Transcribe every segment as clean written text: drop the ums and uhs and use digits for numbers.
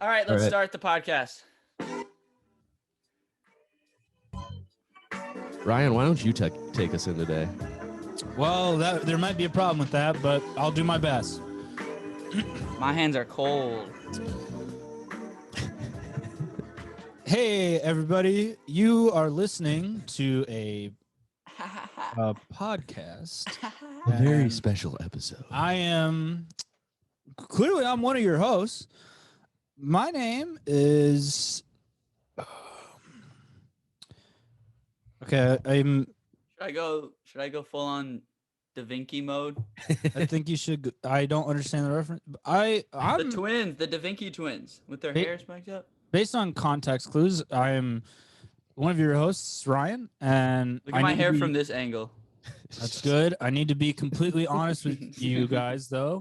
All right, let's start the podcast. Ryan, why don't you take us in today? Well, there might be a problem with that, but I'll do my best. My hands are cold. Hey, everybody. You are listening to a podcast. A very special episode. I'm one of your hosts. My name is... Okay, Should I go full on Da Vinci mode? I think you should. I don't understand the reference. I'm the twins, the Da Vinci twins, with their hair spiked up. Based on context clues, I am one of your hosts, Ryan, and look at my hair from this angle. That's good. I need to be completely honest with you guys, though.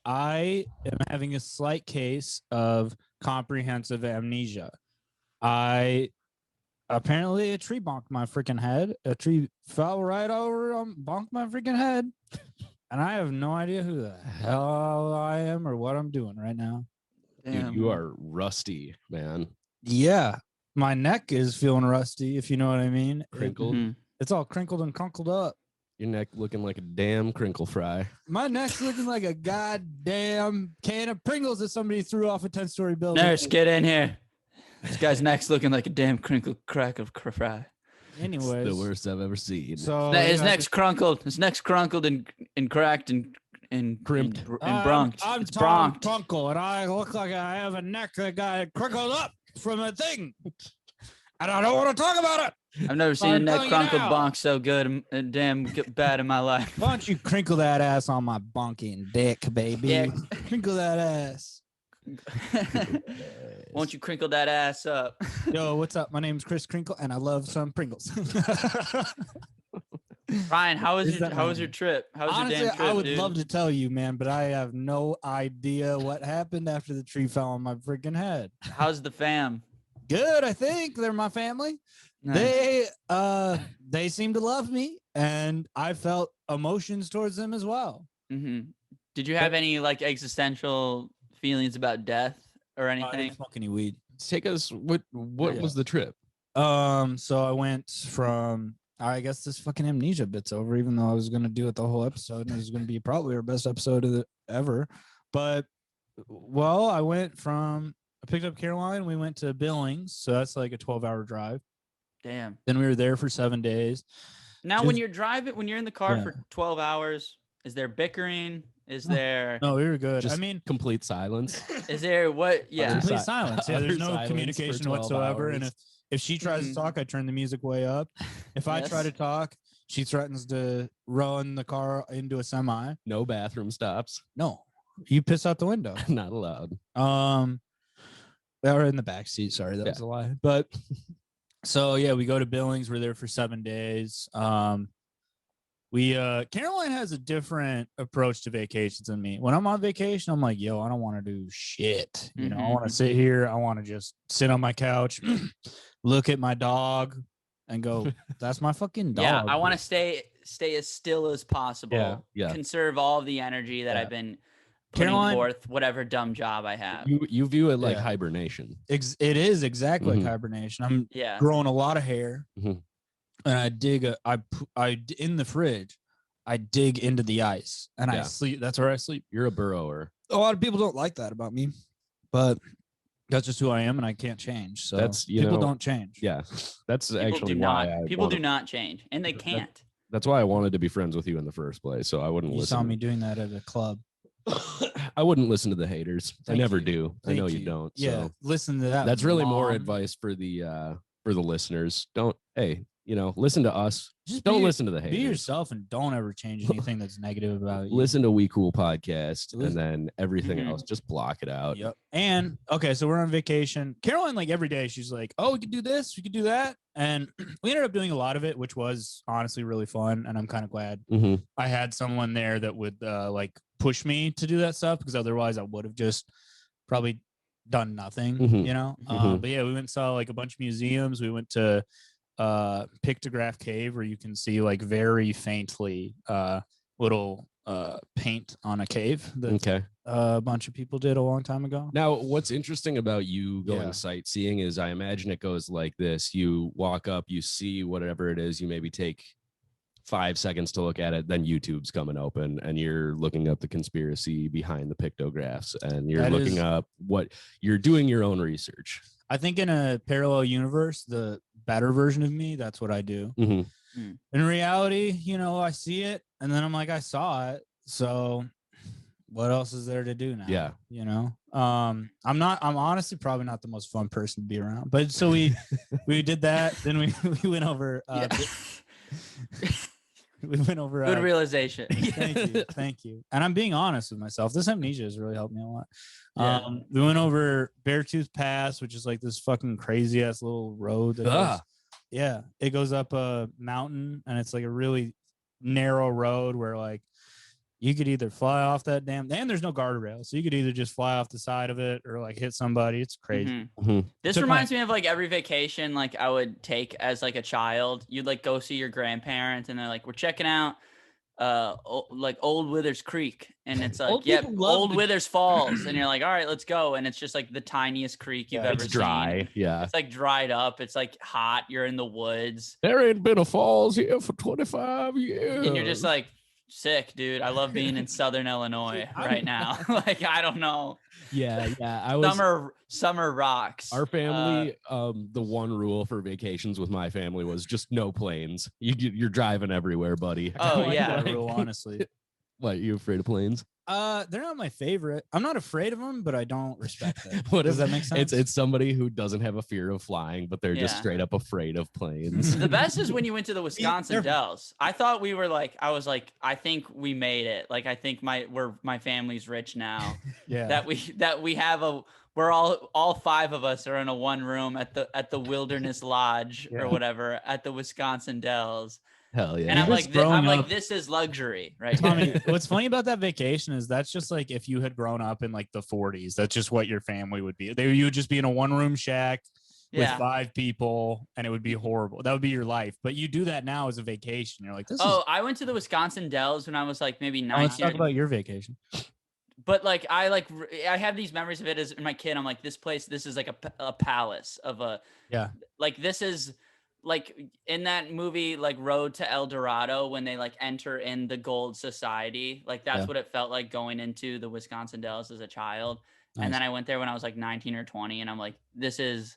I am having a slight case of comprehensive amnesia. Apparently a tree bonked my freaking head. A tree fell right over, bonked my freaking head, and I have no idea who the hell I am or what I'm doing right now. Dude, you are rusty, man. Yeah, my neck is feeling rusty, if you know what I mean. Crinkled. It's all crinkled and crunkled up. Your neck looking like a damn crinkle fry. My neck's looking like a goddamn can of Pringles that somebody threw off a 10-story building. Nurse, get in here. This guy's neck's looking like a damn crinkle crack of fry. Anyways, it's the worst I've ever seen. So his neck's crunkled. His neck's crunkled and cracked and crimped and bronked. I'm Tom Crunkle, and I look like I have a neck that got crinkled up from a thing, and I don't want to talk about it. I've never seen a neck crunkled bonk so good and damn bad in my life. Why don't you crinkle that ass on my bonking dick, baby? Yeah. Crinkle that ass. Won't you crinkle that ass up? Yo, what's up? My name's Chris Crinkle, and I love some Pringles. Ryan, how was your trip? How was Honestly, your damn trip, I would dude? love to tell you, man, but I have no idea what happened after the tree fell on my freaking head. How's the fam? Good, I think. They're my family. Nice. They seem to love me, and I felt emotions towards them as well. Mm-hmm. Did you have any like existential feelings about death or anything? I didn't smoke any weed. Take us. What was the trip? So I went from, I guess this fucking amnesia bit's over, even though I was gonna do it the whole episode, and it was gonna be probably our best episode of ever. But I picked up Caroline. We went to Billings, so that's like a 12-hour drive. Damn. Then we were there for 7 days. Now, when you're in the car for 12 hours, is there bickering? Is there? No, we were good. Just complete silence. Is there what? Yeah. Complete silence. Yeah, there's no communication whatsoever. Hours. And if she tries to talk, I turn the music way up. If I try to talk, she threatens to run the car into a semi. No bathroom stops. No, you piss out the window. Not allowed. They were in the back seat. Sorry, that was a lie. But so yeah, we go to Billings. We're there for 7 days. Caroline has a different approach to vacations than me. When I'm on vacation, I'm like, yo, I don't want to do shit. You know, I want to sit here. I want to just sit on my couch, look at my dog, and go, that's my fucking dog. Yeah, I want to stay as still as possible. Yeah. Conserve all of the energy that I've been putting forth, whatever dumb job I have. You view it like hibernation. It is exactly like hibernation. I'm growing a lot of hair. Mm-hmm. And I dig in the fridge. I dig into the ice and I sleep. That's where I sleep. You're a burrower. A lot of people don't like that about me, but that's just who I am, and I can't change. So people don't change. Yeah, that's people actually people do not change, and they can't. That's why I wanted to be friends with you in the first place. So I wouldn't listen. You saw me doing that at a club. I wouldn't listen to the haters. I never do. I know you don't. Yeah, so. Listen to that. That's really more advice for the listeners. Listen to us. Don't listen to the haters. Be yourself and don't ever change anything that's negative about you. Listen to We Cool podcast and then everything else, just block it out. Yep. And okay, so we're on vacation. Caroline, like every day, she's like, "Oh, we could do this, we could do that," and we ended up doing a lot of it, which was honestly really fun. And I'm kind of glad I had someone there that would like push me to do that stuff, because otherwise I would have just probably done nothing, you know. But yeah, we went and saw like a bunch of museums. We went to Pictograph Cave, where you can see like very faintly little paint on a cave that Okay. a bunch of people did a long time ago. Now, what's interesting about you going sightseeing is I imagine it goes like this. You walk up, you see whatever it is, you maybe take 5 seconds to look at it, then YouTube's coming open and you're looking up the conspiracy behind the pictographs and you're looking up what you're doing your own research. I think in a parallel universe, the better version of me, that's what I do. Mm-hmm. In reality, you know, I see it and then I'm like, I saw it. So what else is there to do now? Yeah. You know, I'm honestly probably not the most fun person to be around, but so we did that. Then we went over, we went over good realization. Thank you. And I'm being honest with myself. This amnesia has really helped me a lot. Yeah. We went over Beartooth Pass, which is like this fucking crazy ass little road that it goes up a mountain, and it's like a really narrow road where like you could either fly off that and there's no guardrail, so you could either just fly off the side of it or like hit somebody. It's crazy. This reminds me of like every vacation like I would take as like a child. You'd like go see your grandparents and they're like, we're checking out like Old Withers Creek, and it's like Old Withers Falls, and you're like, all right, let's go. And it's just like the tiniest creek you've ever dry seen. It's like dried up, it's like hot, you're in the woods, there ain't been a falls here for 25 years, and you're just like, sick, dude. I love being in Southern Illinois right now. Like, I don't know. I was summer rocks. Our family, the one rule for vacations with my family was just no planes. You're driving everywhere, buddy. Oh yeah, that rule, honestly. What, you afraid of planes? They're not my favorite. I'm not afraid of them, but I don't respect them. Does that make sense? It's somebody who doesn't have a fear of flying, but they're just straight up afraid of planes. The best is when you went to the Wisconsin Dells. I thought we were like, I was like, I think we made it. Like, I think my family's rich now. That we have we're all five of us are in a one room at the Wilderness Lodge or whatever at the Wisconsin Dells. Hell yeah. And I'm like, this is luxury, right? Tommy, what's funny about that vacation is that's just like if you had grown up in like the 40s, that's just what your family would be. You would just be in a one-room shack with 5 people, and it would be horrible. That would be your life. But you do that now as a vacation. You're like, I went to the Wisconsin Dells when I was like maybe 19. Let's talk about your vacation. But like I have these memories of it as my kid. I'm like, this place, this is like a palace of a like this is. Like in that movie, like Road to El Dorado, when they like enter in the gold society, like that's what it felt like going into the Wisconsin Dells as a child. Nice. And then I went there when I was like 19 or 20, and I'm like, this is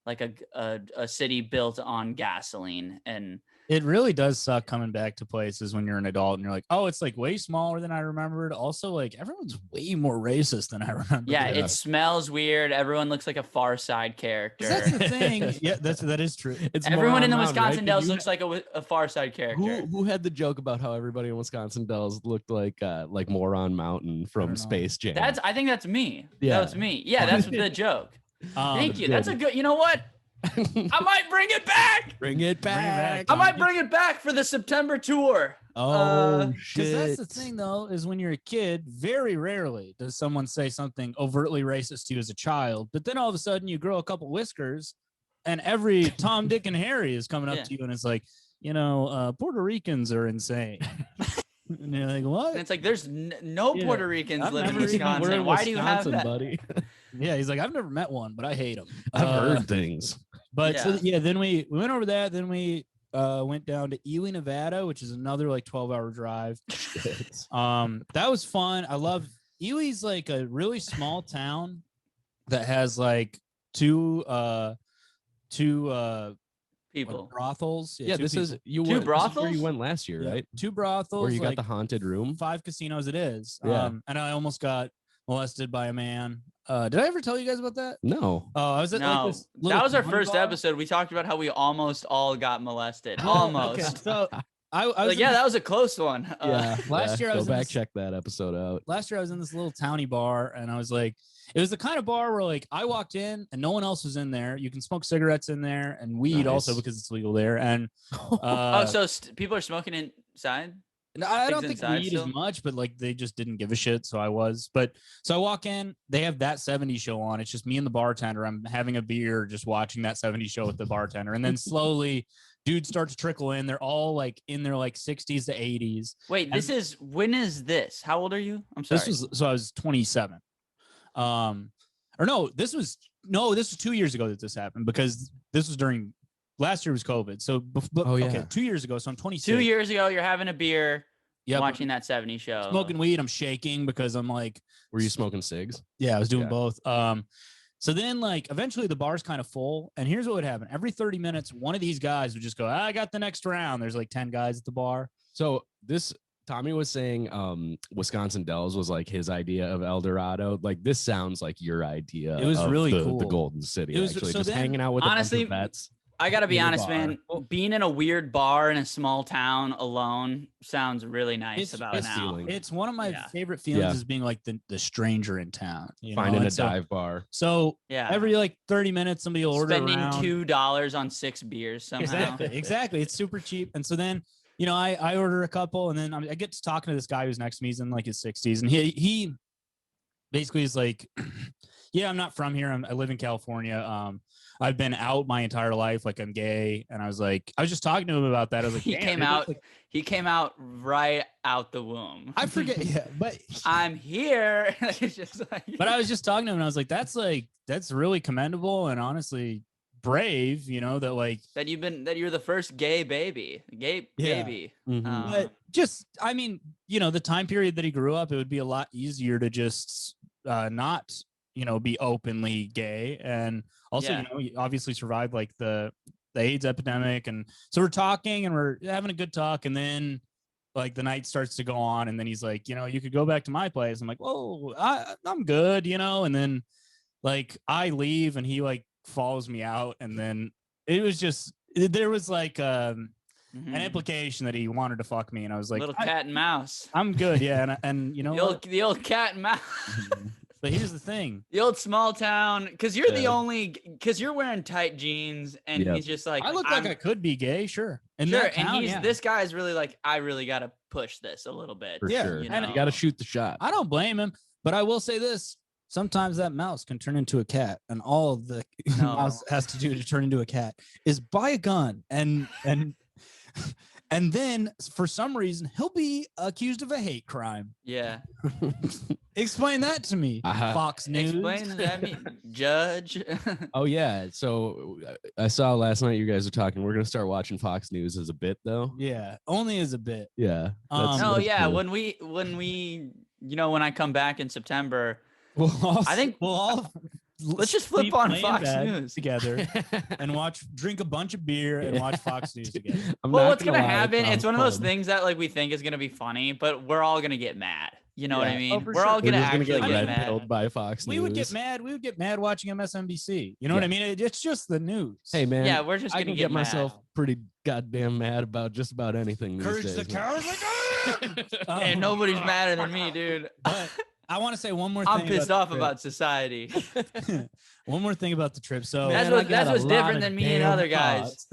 like a city built on gasoline. And it really does suck coming back to places when you're an adult and you're like, oh, it's like way smaller than I remembered. Also, like everyone's way more racist than I remember. Yeah, it smells weird. Everyone looks like a Far Side character. That's the thing. Yeah, that is true. It's everyone in the Wisconsin Dells looks like a Far Side character. Who had the joke about how everybody in Wisconsin Dells looked like Moron Mountain from Space Jam? I think that's me. Yeah, that was me. Yeah, that's the joke. Thank you. That's a good. You know what? I might bring it back. Bring it back. I might bring it back for the September tour. Oh, shit. Because that's the thing, though, is when you're a kid, very rarely does someone say something overtly racist to you as a child. But then all of a sudden you grow a couple whiskers and every Tom, Dick, and Harry is coming up to you and it's like, Puerto Ricans are insane. And you're like, what? And it's like, there's no Puerto Ricans living in Wisconsin. Why do you have that? Buddy? Yeah, he's like, I've never met one, but I hate them. I've heard things. But then we went over that. Then we went down to Ely, Nevada, which is another like 12-hour drive. That was fun. I love Ely's like a really small town that has like two people brothels. Yeah, this two brothels. This is where you went last year, right? 2 brothels. Where you got the haunted room. 5 casinos. It is. Yeah. And I almost got molested by a man. Did I ever tell you guys about that? No. Oh, I was at like this that was our first episode. We talked about how we almost all got molested. Almost. Okay. So I was like, that was a close one. Last year I was check that episode out. Last year I was in this little towny bar, and I was like, it was the kind of bar where like I walked in and no one else was in there. You can smoke cigarettes in there and weed also because it's legal there. And so people are smoking inside. I don't think weed as much, but like they just didn't give a shit. So I walk in, they have that 70s show on. It's just me and the bartender. I'm having a beer, just watching that 70s show with the bartender. And then slowly dudes start to trickle in. They're all like in their like 60s to 80s. Wait, when is this? How old are you? I'm sorry. I was 27. Or no, this was 2 years ago that this happened, because this was during last year was COVID. So okay, 2 years ago. So I'm 26. 2 years ago, you're having a beer, Yep. watching that 70s show, smoking weed. I'm shaking because I'm like, were you smoking cigs? Yeah, I was doing both. So then like eventually the bar's kind of full, and here's what would happen. Every 30 minutes, one of these guys would just go, I got the next round. There's like 10 guys at the bar. So Tommy was saying Wisconsin Dells was like his idea of El Dorado. Like, this sounds like your idea. It was really cool. The Golden City. It was actually just hanging out with honestly, a bunch of vets. I gotta be honest, man. Being in a weird bar in a small town alone sounds really nice now. Feeling. It's one of my favorite feelings is being like the stranger in town. Finding a dive bar. So every like 30 minutes, somebody will order spending $2 on 6 beers somehow. Exactly. It's super cheap. And so then, I order a couple, and then I get to talking to this guy who's next to me. He's in like his 60s, and he basically is like, yeah, I'm not from here. I live in California. I've been out my entire life. Like, I'm gay. And I was just talking to him about that. I was like, he came out right out the womb. I forget. Yeah, but I'm here. It's just like, but I was just talking to him, and I was like, that's really commendable. And honestly, brave, that you're the first gay baby. Mm-hmm. But just, I mean, the time period that he grew up, it would be a lot easier to just not, be openly gay. And also, he obviously survived like the AIDS epidemic. And so we're talking and we're having a good talk. And then like the night starts to go on, and then he's like, you could go back to my place. I'm like, whoa, I'm good, and then like I leave, and he like follows me out, and then it was just, there was like an implication that he wanted to fuck me, and I was like, little cat and mouse. I'm good, yeah, and the old cat and mouse. But here's the thing: the old small town, because you're wearing tight jeans, and he's just like, I look like I could be gay, sure, this guy's really like, I really got to push this a little bit, for sure. And you got to shoot the shot. I don't blame him, but I will say this. Sometimes that mouse can turn into a cat, and all of the mouse has to do to turn into a cat is buy a gun, and then for some reason he'll be accused of a hate crime. Yeah. Explain that to me, Fox News. Explain that, Judge. Oh yeah. So I saw last night you guys were talking. We're gonna start watching Fox News as a bit, though. Yeah, only as a bit. Yeah. Cool. When when I come back in September. Let's just flip on Fox News together and drink a bunch of beer and watch Fox News together. What's gonna happen? It's one of those things that like we think is gonna be funny, but we're all gonna get mad. You know what I mean? We're all gonna actually get mad by Fox News. We would get mad. We would get mad watching MSNBC. You know what I mean? It's just the news. Hey man, yeah, we're just gonna get myself pretty goddamn mad about just about anything these Courage days. the coward's like, hey, nobody's madder than me, dude. But I want to say one more thing. I'm pissed off about society. One more thing about the trip. So that's what's different than me and other guys.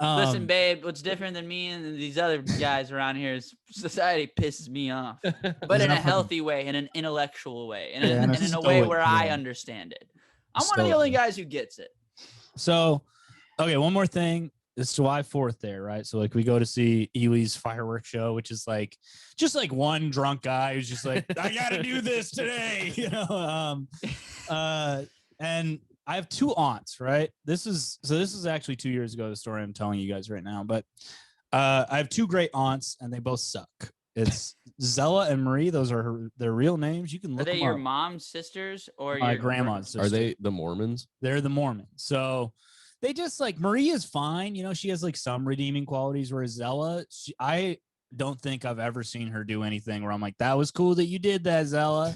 Listen, babe, what's different than me and these other guys around here is society pisses me off, but in a healthy way, in an intellectual way, and in a way where I understand it. I'm one of the only guys who gets it. So, okay, one more thing. It's July 4th there, right? So like we go to see Ely's fireworks show, which is like just like one drunk guy who's just like, I gotta do this today, and I have two aunts, right? This is actually 2 years ago, the story I'm telling you guys right now, but I have two great aunts and they both suck. It's Zella and Marie. Those are their real names. You can look them up. Are they your mom's sisters or my your grandma's sisters? Are they the Mormons? They're the Mormons. So they just like, Marie is fine. She has like some redeeming qualities, whereas Zella, I don't think I've ever seen her do anything where I'm like, that was cool that you did that, Zella.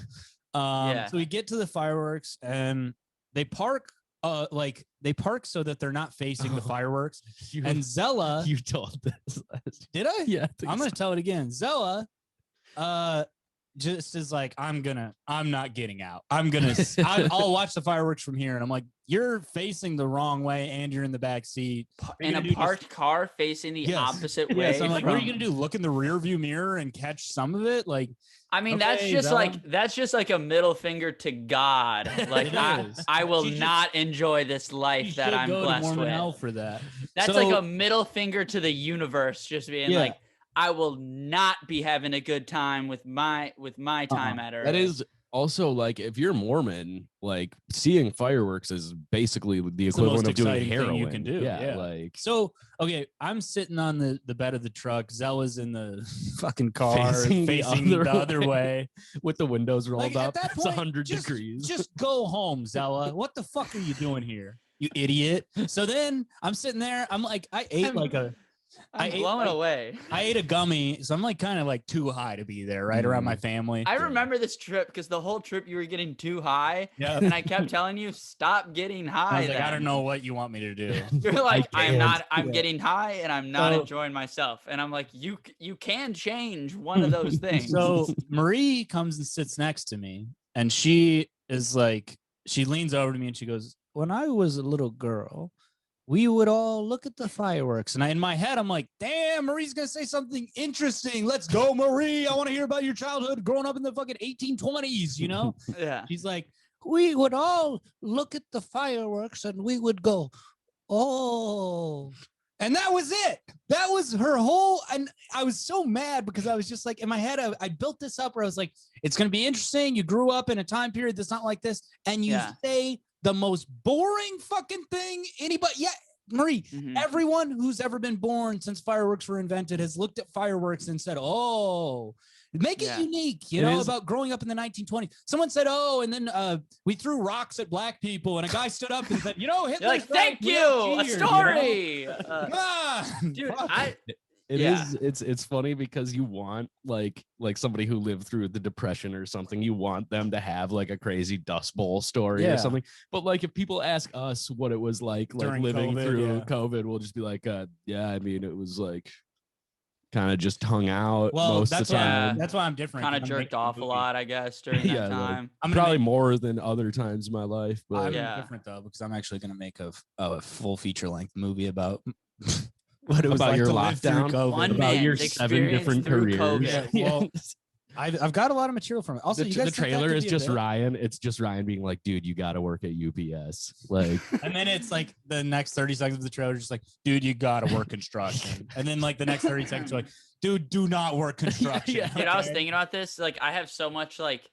So we get to the fireworks and they park so that they're not facing the fireworks. And Zella, you told this did I? Yeah, I'm gonna tell it again. Zella just is like, I'm not getting out. I'll watch the fireworks from here. And I'm like, you're facing the wrong way and you're in the back seat. In a parked car facing the opposite way. So I'm like, what are you going to do? Look in the rear view mirror and catch some of it? Like, I mean, that's just like a middle finger to God. Like I will not enjoy this life that I'm blessed with. Hell for that. That's like a middle finger to the universe, just being like, I will not be having a good time with my time at Earth. That is also like, if you're Mormon, like seeing fireworks is basically the equivalent of doing heroin. You can do. Yeah. Like, so okay, I'm sitting on the bed of the truck. Zella's in the fucking car facing the other way with the windows rolled up. At that it's point, 100 degrees. Just go home, Zella. What the fuck are you doing here, you idiot? So then I'm sitting there. I'm like, I'm blown away. I ate a gummy, so I'm like kind of like too high to be there, right around my family. I remember this trip because the whole trip you were getting too high, and I kept telling you stop getting high. I was like, I don't know what you want me to do. You're like, I'm getting high and I'm not enjoying myself, and I'm like, you can change one of those things. So Marie comes and sits next to me, and she is like, she leans over to me and she goes, "When I was a little girl, we would all look at the fireworks." And in my head, I'm like, damn, Marie's going to say something interesting. Let's go, Marie. I want to hear about your childhood growing up in the fucking 1820s, you know? Yeah. She's like, we would all look at the fireworks and we would go, oh. And that was it. That was her whole, and I was so mad because I was just like, in my head, I built this up where I was like, it's going to be interesting. You grew up in a time period that's not like this. And you say the most boring fucking thing anybody. Yeah, Marie, everyone who's ever been born since fireworks were invented has looked at fireworks and said, oh, make it unique, you know, about growing up in the 1920s. Someone said, oh, and then we threw rocks at black people, and a guy stood up and said, you know, Hitler's like, thank you, a story. You know? Dude, it's funny because you want like somebody who lived through the Depression or something, you want them to have like a crazy Dust Bowl story or something. But like, if people ask us what it was like living through COVID, we'll just be like, yeah, I mean, it was like kind of just hung out most of the time. That's why I'm different. Kind of jerked off a lot, I guess, during that time. Like, I'm probably more than other times in my life. But I'm different though, because I'm actually going to make a full feature length movie about what it was about like your to lockdown, about your 7 different careers. Well, I've got a lot of material from it. Also, the trailer is just Ryan. It's just Ryan being like, dude, you got to work at UPS. Like, and then it's like the next 30 seconds of the trailer, just like, dude, you got to work construction. And then like the next 30 seconds, like, dude, do not work construction. Dude, I was thinking about this. Like, I have so much like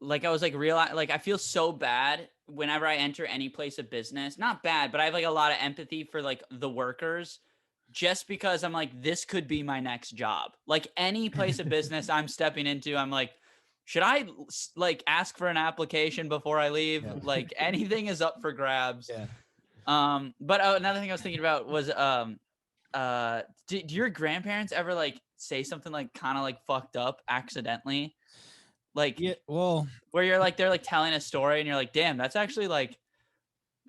I was like, I feel so bad whenever I enter any place of business. Not bad, but I have like a lot of empathy for like the workers. Just because I'm like, this could be my next job. Like any place of business I'm stepping into, I'm like, should I like ask for an application before I leave? Yeah. Like anything is up for grabs. Yeah. But another thing I was thinking about was, do your grandparents ever like say something like kind of like fucked up accidentally? Like, where you're like, they're like telling a story and you're like, damn, that's actually like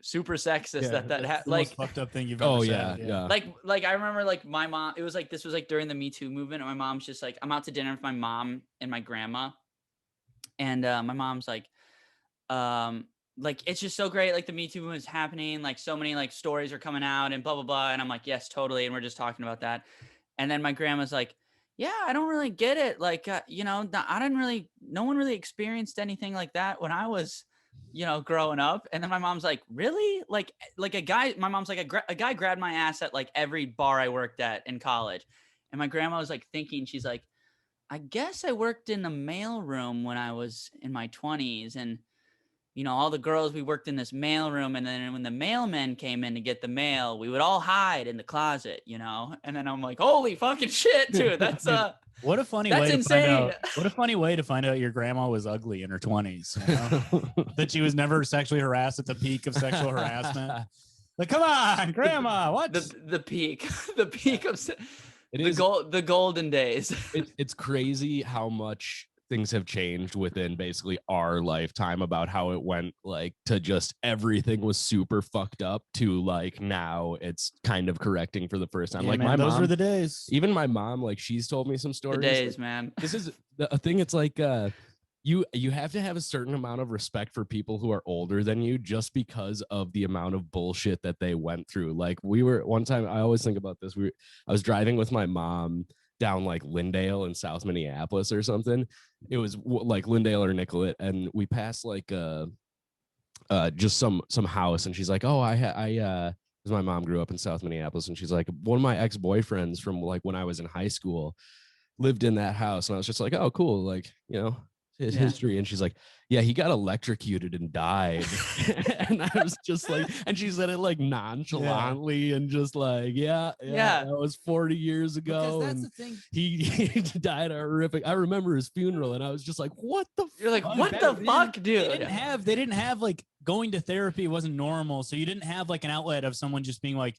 super sexist. Most fucked up thing you've ever said. Yeah. Like I remember like my mom, this was like during the Me Too movement, and my mom's just like, I'm out to dinner with my mom and my grandma, and my mom's like it's just so great, like the Me Too movement is happening, like so many like stories are coming out and blah blah blah, and I'm like, yes, totally, and we're just talking about that, and then my grandma's like, yeah, I don't really get it, like you know, no one really experienced anything like that when I was, you know, growing up. And then my mom's like, really? Like a guy, my mom's like, a guy grabbed my ass at like every bar I worked at in college. And my grandma was like thinking, she's like, I guess I worked in the mail room when I was in my 20s. And, you know, all the girls, we worked in this mail room. And then when the mailmen came in to get the mail, we would all hide in the closet, you know? And then I'm like, holy fucking shit, dude. That's what a funny way to find out. What a funny way to find out your grandma was ugly in her 20s. You know? That she was never sexually harassed at the peak of sexual harassment. Like, come on, grandma, what? The peak of the golden days. It's crazy how much things have changed within basically our lifetime about how it went like to just everything was super fucked up to like now it's kind of correcting for the first time. Yeah, like man, my those mom, were the days. Even my mom, like she's told me some stories. The days, like, man. This is a thing. It's like you have to have a certain amount of respect for people who are older than you just because of the amount of bullshit that they went through. Like we were one time, I always think about this. I was driving with my mom down like Lindale in South Minneapolis or something. It was like Lindale or Nicollet, and we passed like just some house, and she's like, oh, because my mom grew up in South Minneapolis, and she's like, one of my ex-boyfriends from like when I was in high school lived in that house. And I was just like, oh, cool, like, you know, his history. And she's like, yeah, he got electrocuted and died. And I was just like, and she said it like nonchalantly and just like, that was 40 years ago. Because that's and the thing. He died horrific. I remember his funeral, and I was just like, what the You're like, what the fuck, dude? They didn't have like going to therapy wasn't normal. So you didn't have like an outlet of someone just being like,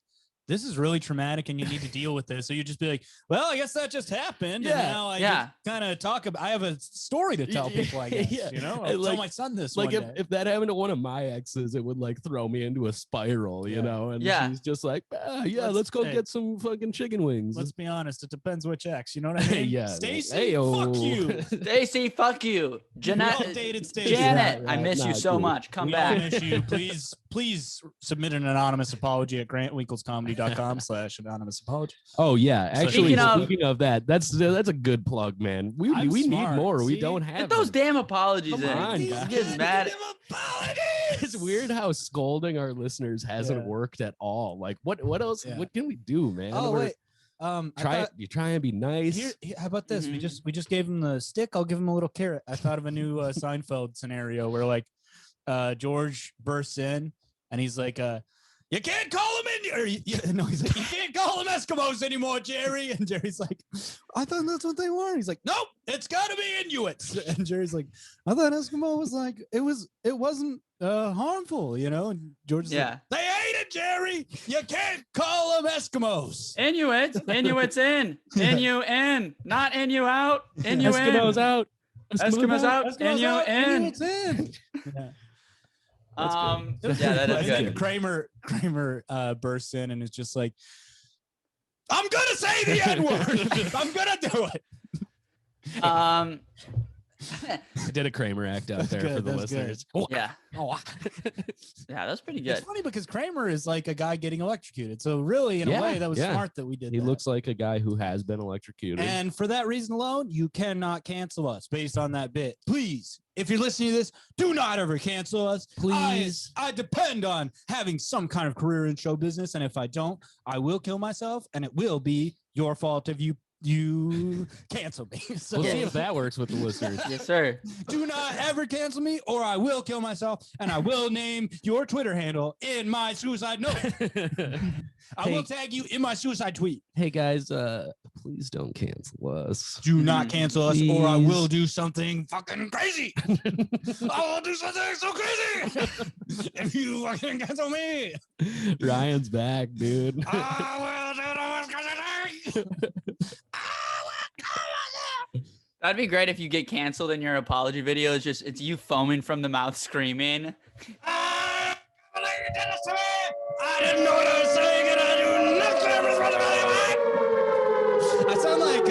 this is really traumatic and you need to deal with this. So you just be like, well, I guess that just happened. And now I just kind of talk about, I have a story to tell people, I guess, you know, I'll tell my son this. Like if that happened to one of my exes, it would like throw me into a spiral, you know? And she's just like, let's go get some fucking chicken wings. Let's be honest. It depends which ex, you know what I mean? Stacy, fuck you. Stacy, fuck you. Janet, dated Stacy. Janet, I miss you so much. Come back. I miss you. Please submit an anonymous apology at grantwinkelscomedy.com/anonymous apology. Oh yeah, actually, speaking of that, that's a good plug, man. We need more. See? We don't have Get those damn apologies. Come on, guys. Getting mad. It's weird how scolding our listeners hasn't worked at all. Like, what else? What can we do, man? Oh wait. You try and be nice. How about this? We just gave him the stick. I'll give him a little carrot. I thought of a new Seinfeld scenario where like George bursts in and he's like, you can't call them he's like, you can't call them Eskimos anymore, Jerry. And Jerry's like, I thought that's what they were. He's like, nope, it's got to be Inuits. And Jerry's like, I thought Eskimo was like, it wasn't harmful, you know? And George is like, they hate it, Jerry. You can't call them Eskimos. Inuits in. Inu-in. Not Inu out. Inu Eskimos out. Eskimos out. Inu in. Inuits in. That is good. Kramer bursts in and is just like, I'm gonna say the N-word. I'm gonna do it. I did a Kramer act out there for the listeners. Yeah. That's pretty good. It's funny because Kramer is like a guy getting electrocuted. So really, in a way, that was smart that we did. He looks like a guy who has been electrocuted. And for that reason alone, you cannot cancel us based on that bit. Please, if you're listening to this, do not ever cancel us. Please. I depend on having some kind of career in show business. And if I don't, I will kill myself. And it will be your fault if you cancel me. So we'll see if that works with the listeners. Yes, sir. Do not ever cancel me or I will kill myself, and I will name your Twitter handle in my suicide note. I will tag you in my suicide tweet. Hey guys, please don't cancel us. Do not cancel us or I will do something fucking crazy. I will do something so crazy if you fucking cancel me. Ryan's back, dude. I will do That'd be great if you get canceled in your apology video. It's you foaming from the mouth screaming. I didn't know what I was saying and I do nothing. I sound like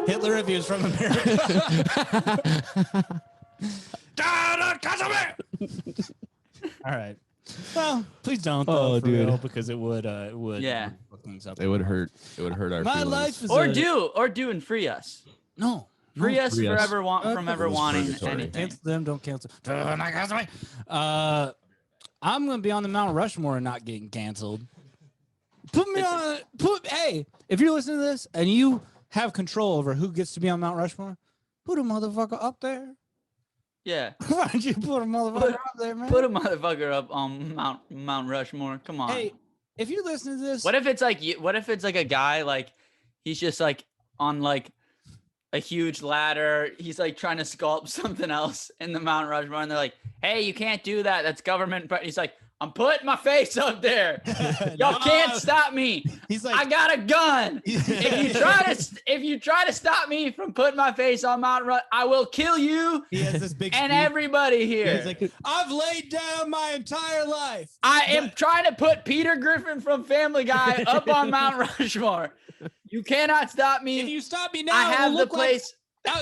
Hitler if he was from America. All right. Well, please don't. Oh, dude. Real, because it would. Fuck things up. It would hurt. It would hurt our. My feelings. life is. Or do and free us. No. Free us from ever wanting anything. Cancel them. Don't cancel. Do not cancel me. I'm gonna be on the Mount Rushmore and not getting canceled. Put me on. Hey, if you're listening to this and you have control over who gets to be on Mount Rushmore, put a motherfucker up there. Yeah. Why don't you put a motherfucker up there, man? Put a motherfucker up on Mount Rushmore. Come on. Hey, if you listen to this, what if it's like a guy like he's just like on like a huge ladder. He's like trying to sculpt something else in the Mount Rushmore, and they're like, "Hey, you can't do that. That's government." But he's like, "I'm putting my face up there. Y'all can't stop me. He's like, I got a gun. If you try to stop me from putting my face on Mount Rushmore, I will kill you." He has this big and everybody here. He's like, I've laid down my entire life. I am trying to put Peter Griffin from Family Guy up on Mount Rushmore. You cannot stop me. If you stop me now, I have the place.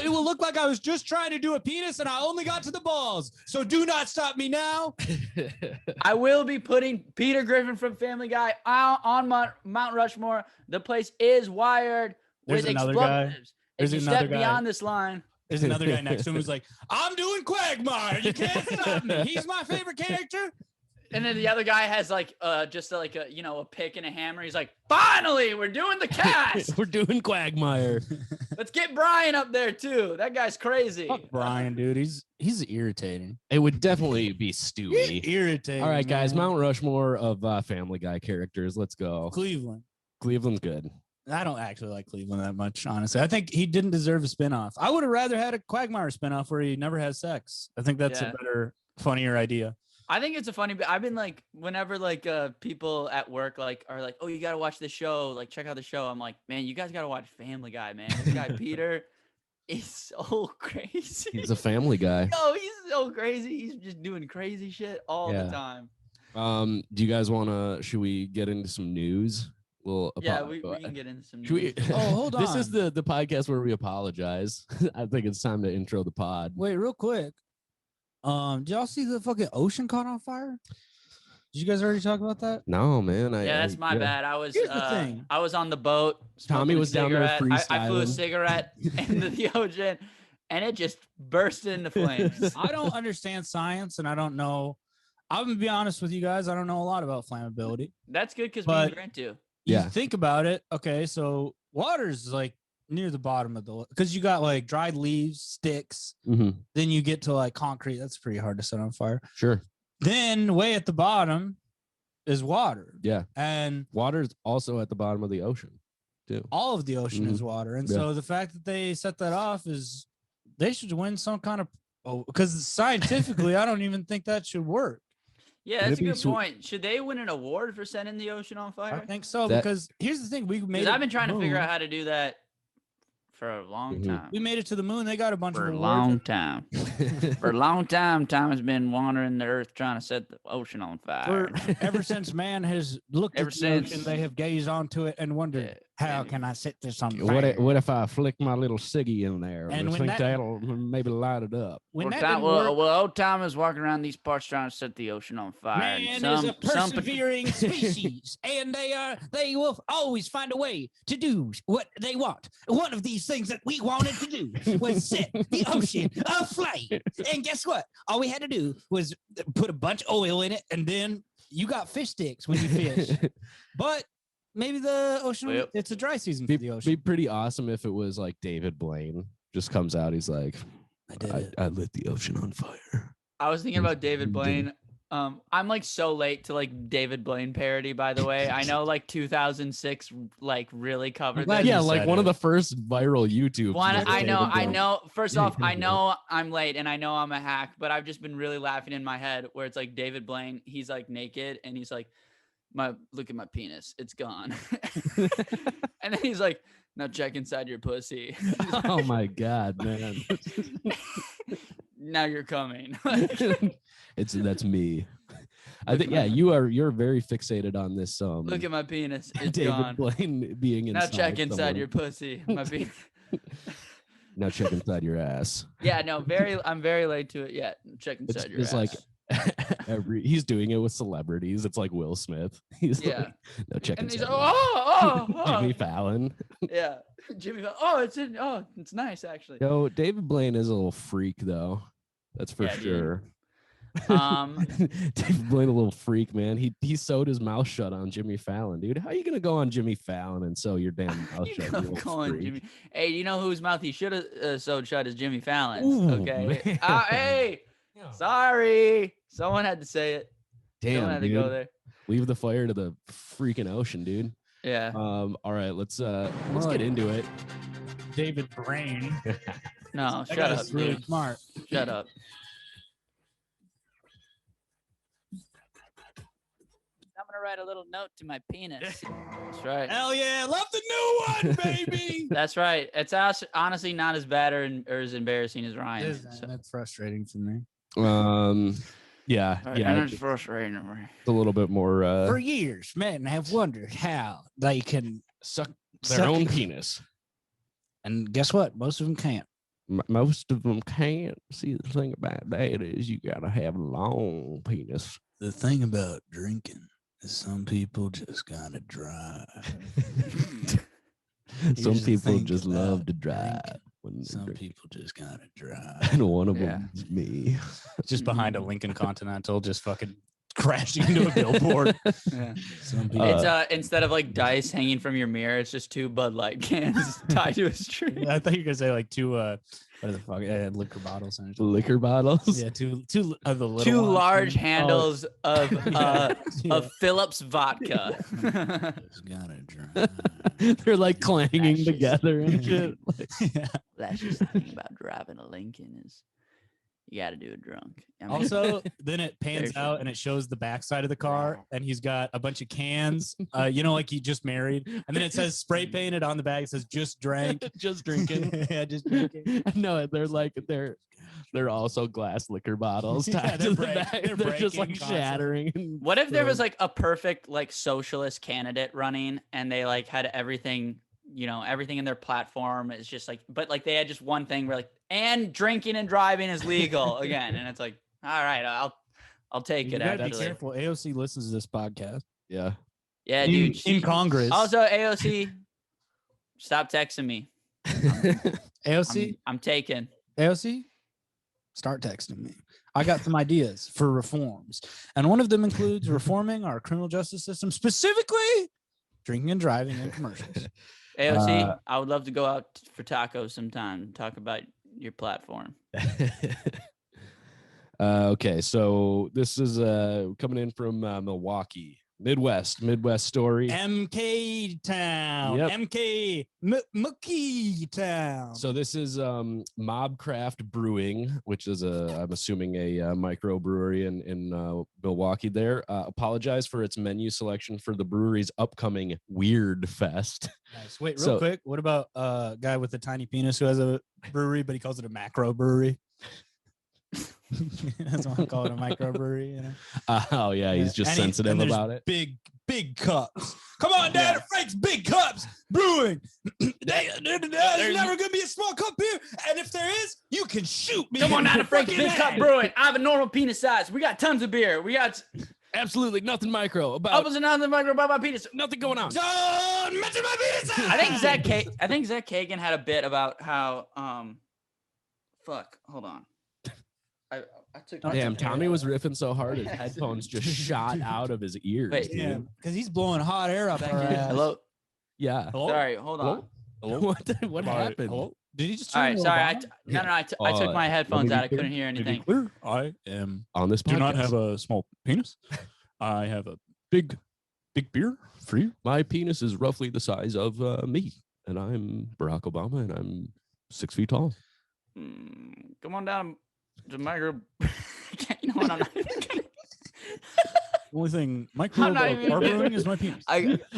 It will look like I was just trying to do a penis and I only got to the balls. So do not stop me now. I will be putting Peter Griffin from Family Guy on Mount Rushmore. The place is wired There's with another guy. explosives. There's If you another step guy. beyond this line. There's another guy next to him who's like, I'm doing Quagmire. You can't stop me. He's my favorite character. And then the other guy has like just like a a pick and a hammer. He's like, finally, we're doing the cast. We're doing Quagmire. Let's get Brian up there too. That guy's crazy. Fuck Brian, dude. He's irritating. It would definitely be Stewie. He's irritating. All right, guys. man. Mount Rushmore of Family Guy characters. Let's go. Cleveland. Cleveland's good. I don't actually like Cleveland that much, honestly. I think he didn't deserve a spinoff. I would have rather had a Quagmire spinoff where he never has sex. I think that's a better, funnier idea. I think it's a funny, but I've been like, whenever like people at work like are like, oh, you got to watch this show, like check out the show. I'm like, man, you guys got to watch Family Guy, man. This guy, Peter, is so crazy. He's a Family Guy. No, he's so crazy. He's just doing crazy shit all the time. Do you guys want to, should we get into some news? We can get into some news. Oh, hold on. This is the podcast where we apologize. I think it's time to intro the pod. Wait, real quick. Did y'all see the fucking ocean caught on fire? Did you guys already talk about that? No, man. That's my bad. I was Here's the thing. I was on the boat. Tommy was down there freestyling. I flew a cigarette into the ocean, and it just burst into flames. I don't understand science, and I don't know. I'm gonna be honest with you guys. I don't know a lot about flammability. That's good because me and Grant do. You think about it. Okay, so water's like near the bottom of the, because you got like dried leaves, sticks. Mm-hmm. Then you get to like concrete. That's pretty hard to set on fire. Sure. Then way at the bottom is water. Yeah. And water is also at the bottom of the ocean too. All of the ocean is water. And so the fact that they set that off is they should win some kind of, because scientifically, I don't even think that should work. Yeah, that's a good point. Should they win an award for setting the ocean on fire? I think so, because here's the thing. I've been trying to figure out how to do that for a long time. We made it to the moon. They got a bunch of awards. For a long time. For a long time, Tom has been wandering the earth trying to set the ocean on fire. Ever since man has looked at the ocean, they have gazed onto it and wondered, how can I set this on fire? What if I flick my little ciggy in there? And I think that'll maybe light it up. Old Tom is walking around these parts trying to set the ocean on fire. Man is a persevering species, and they will always find a way to do what they want. One of these things that we wanted to do was set the ocean aflame. And guess what? All we had to do was put a bunch of oil in it, and then you got fish sticks when you fish. But maybe the ocean, it's a dry season for the ocean. It'd be pretty awesome if it was like David Blaine just comes out. He's like, I lit the ocean on fire. I was thinking about David Blaine. I'm like so late to like David Blaine parody, by the way. I know like 2006 like really covered that. Yeah, like one of the first viral YouTube. I know. First off, I know I'm late and I know I'm a hack, but I've just been really laughing in my head where it's like David Blaine, he's like naked and he's like, look at my penis, it's gone. And then he's like, now check inside your pussy. Oh my God, man. Now you're coming. That's me. I think you're very fixated on this. Look at my penis, it's David gone. Blaine being inside. Now check inside your pussy. My penis. Now check inside your ass. Yeah, no, I'm very late to it yet. Check inside your ass. Like he's doing it with celebrities. It's like Will Smith. He's like, no, check and inside. He's like, Jimmy Fallon. Yeah, Jimmy Fallon. It's nice actually. Yo, David Blaine is a little freak though. That's for sure. David Blaine, a little freak, man. He sewed his mouth shut on Jimmy Fallon, dude. How are you gonna go on Jimmy Fallon and sew your damn mouth shut? Hey, you know whose mouth he should have sewed shut is Jimmy Fallon's. Ooh, okay. Hey, sorry, someone had to say it. Damn, someone had to go there. Leave the fire to the freaking ocean, dude. Yeah. All right, let's get into it. David Blaine. No, shut up. Really dude. Smart. Shut up. I'm gonna write a little note to my penis. That's right. Hell yeah, love the new one, baby. That's right. It's honestly not as bad or as embarrassing as Ryan. That's frustrating for me. Yeah. And it's frustrating for me. It's a little bit more. For years, men have wondered how they can suck their own penis. And guess what? Most of them can't. Most of them can't. See, the thing about that is you got to have a long penis. The thing about drinking is some people just got to drive. Some people just love to drive. Some people just gotta drive. And one of them is me. Just behind a Lincoln Continental, just fucking crashing into a billboard. Yeah. It's instead of like dice hanging from your mirror, it's just 2 Bud Light cans tied to a string. I thought you were gonna say like 2 what the fuck liquor bottles. Liquor bottles. Yeah, two of the little 2 ones. large handles of of Phillips vodka. Just gotta drive. They're like clanging together and shit. That's just the thing about driving a Lincoln is you got to do it drunk. I mean, Also, then it pans out and it shows the backside of the car, and he's got a bunch of cans, like he just married, and then it says spray painted on the bag. It says "just drank," just drinking. Yeah, just drinking. No, they're also glass liquor bottles tied to the back. They're just like shattering. What if there was like a perfect like socialist candidate running, and they like had everything, everything in their platform is just like, but like they had just one thing where like, and drinking and driving is legal again, and it's like, all right, I'll take it. Actually, be careful. AOC listens to this podcast. Yeah, dude. In Congress. Also, AOC, stop texting me. AOC, I'm taken. AOC, start texting me. I got some ideas for reforms, and one of them includes reforming our criminal justice system, specifically drinking and driving in commercials. AOC, I would love to go out for tacos sometime and talk about your platform. Okay, so this is coming in from Milwaukee, Midwest story. MK Town. Yep. MK Town. So this is Mobcraft Brewing, which is I'm assuming a microbrewery in Milwaukee there. Apologize for its menu selection for the brewery's upcoming Weird Fest. Nice. Wait, real quick. What about a guy with a tiny penis who has a brewery, but he calls it a macro brewery? That's why I call it a microbrewery. Oh yeah, he's just sensitive about it. Big cups. Come on, Dad, Frank's Big Cups Brewing. There's never gonna be a small cup here, and if there is, you can shoot me. Come on down to Frank's Big Cup Brewing. I have a normal penis size. We got tons of beer. We got absolutely nothing micro about. Up and nothing micro about my penis. Nothing going on. Don't mention my penis. I think Zach Kagan had a bit about how hold on. I took. Damn, Tommy was riffing so hard his headphones just shot out of his ears. Wait, yeah, because he's blowing hot air up our ass. Hello. Yeah. Hello? Sorry, hold on. Hello? What happened? Hello? Did he just? All right, sorry. I took my headphones out. I couldn't hear anything. I am on this podcast. Do not have a small penis. I have a big beer for you. My penis is roughly the size of me, and I'm Barack Obama, and I'm 6 feet tall. Come on down to micro. You know what? I'm not even gonna... The only thing micro brewing is my penis.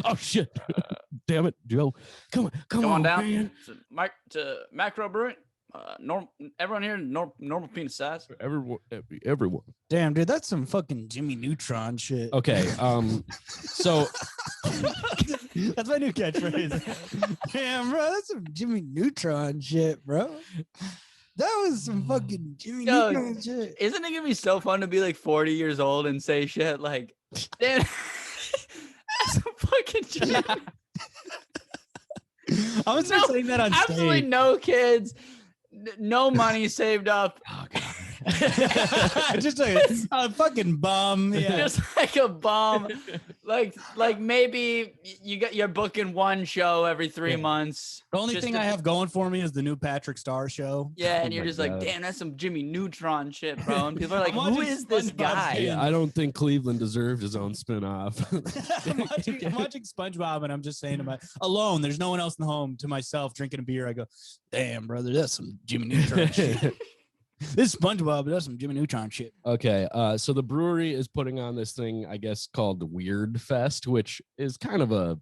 Oh shit! Damn it, Joe! Come on down man. to macro brewing. Everyone here normal penis size. Everyone. Damn, dude, that's some fucking Jimmy Neutron shit. Okay, so that's my new catchphrase. Damn, bro, that's some Jimmy Neutron shit, bro. That was some fucking Jimmy Neutron shit. Isn't it gonna be so fun to be like 40 years old and say shit like, damn, that's some fucking shit. I'm gonna start saying that on stage. Absolutely no kids, no money saved up. Oh god. Just a fucking bum. Yeah. Just like a bum. like maybe you're booking one show every 3 months. The only thing I have going for me is the new Patrick Star show. Yeah, and you're just like, damn, that's some Jimmy Neutron shit, bro. And people are like, who is this guy? Yeah, I don't think Cleveland deserved his own spinoff. I'm watching SpongeBob, and I'm just saying to my alone. There's no one else in the home. To myself, drinking a beer. I go, damn, brother, that's some Jimmy Neutron shit. This is SpongeBob, but that's some Jimmy Neutron shit. Okay, so the brewery is putting on this thing, I guess, called the Weird Fest, which is kind of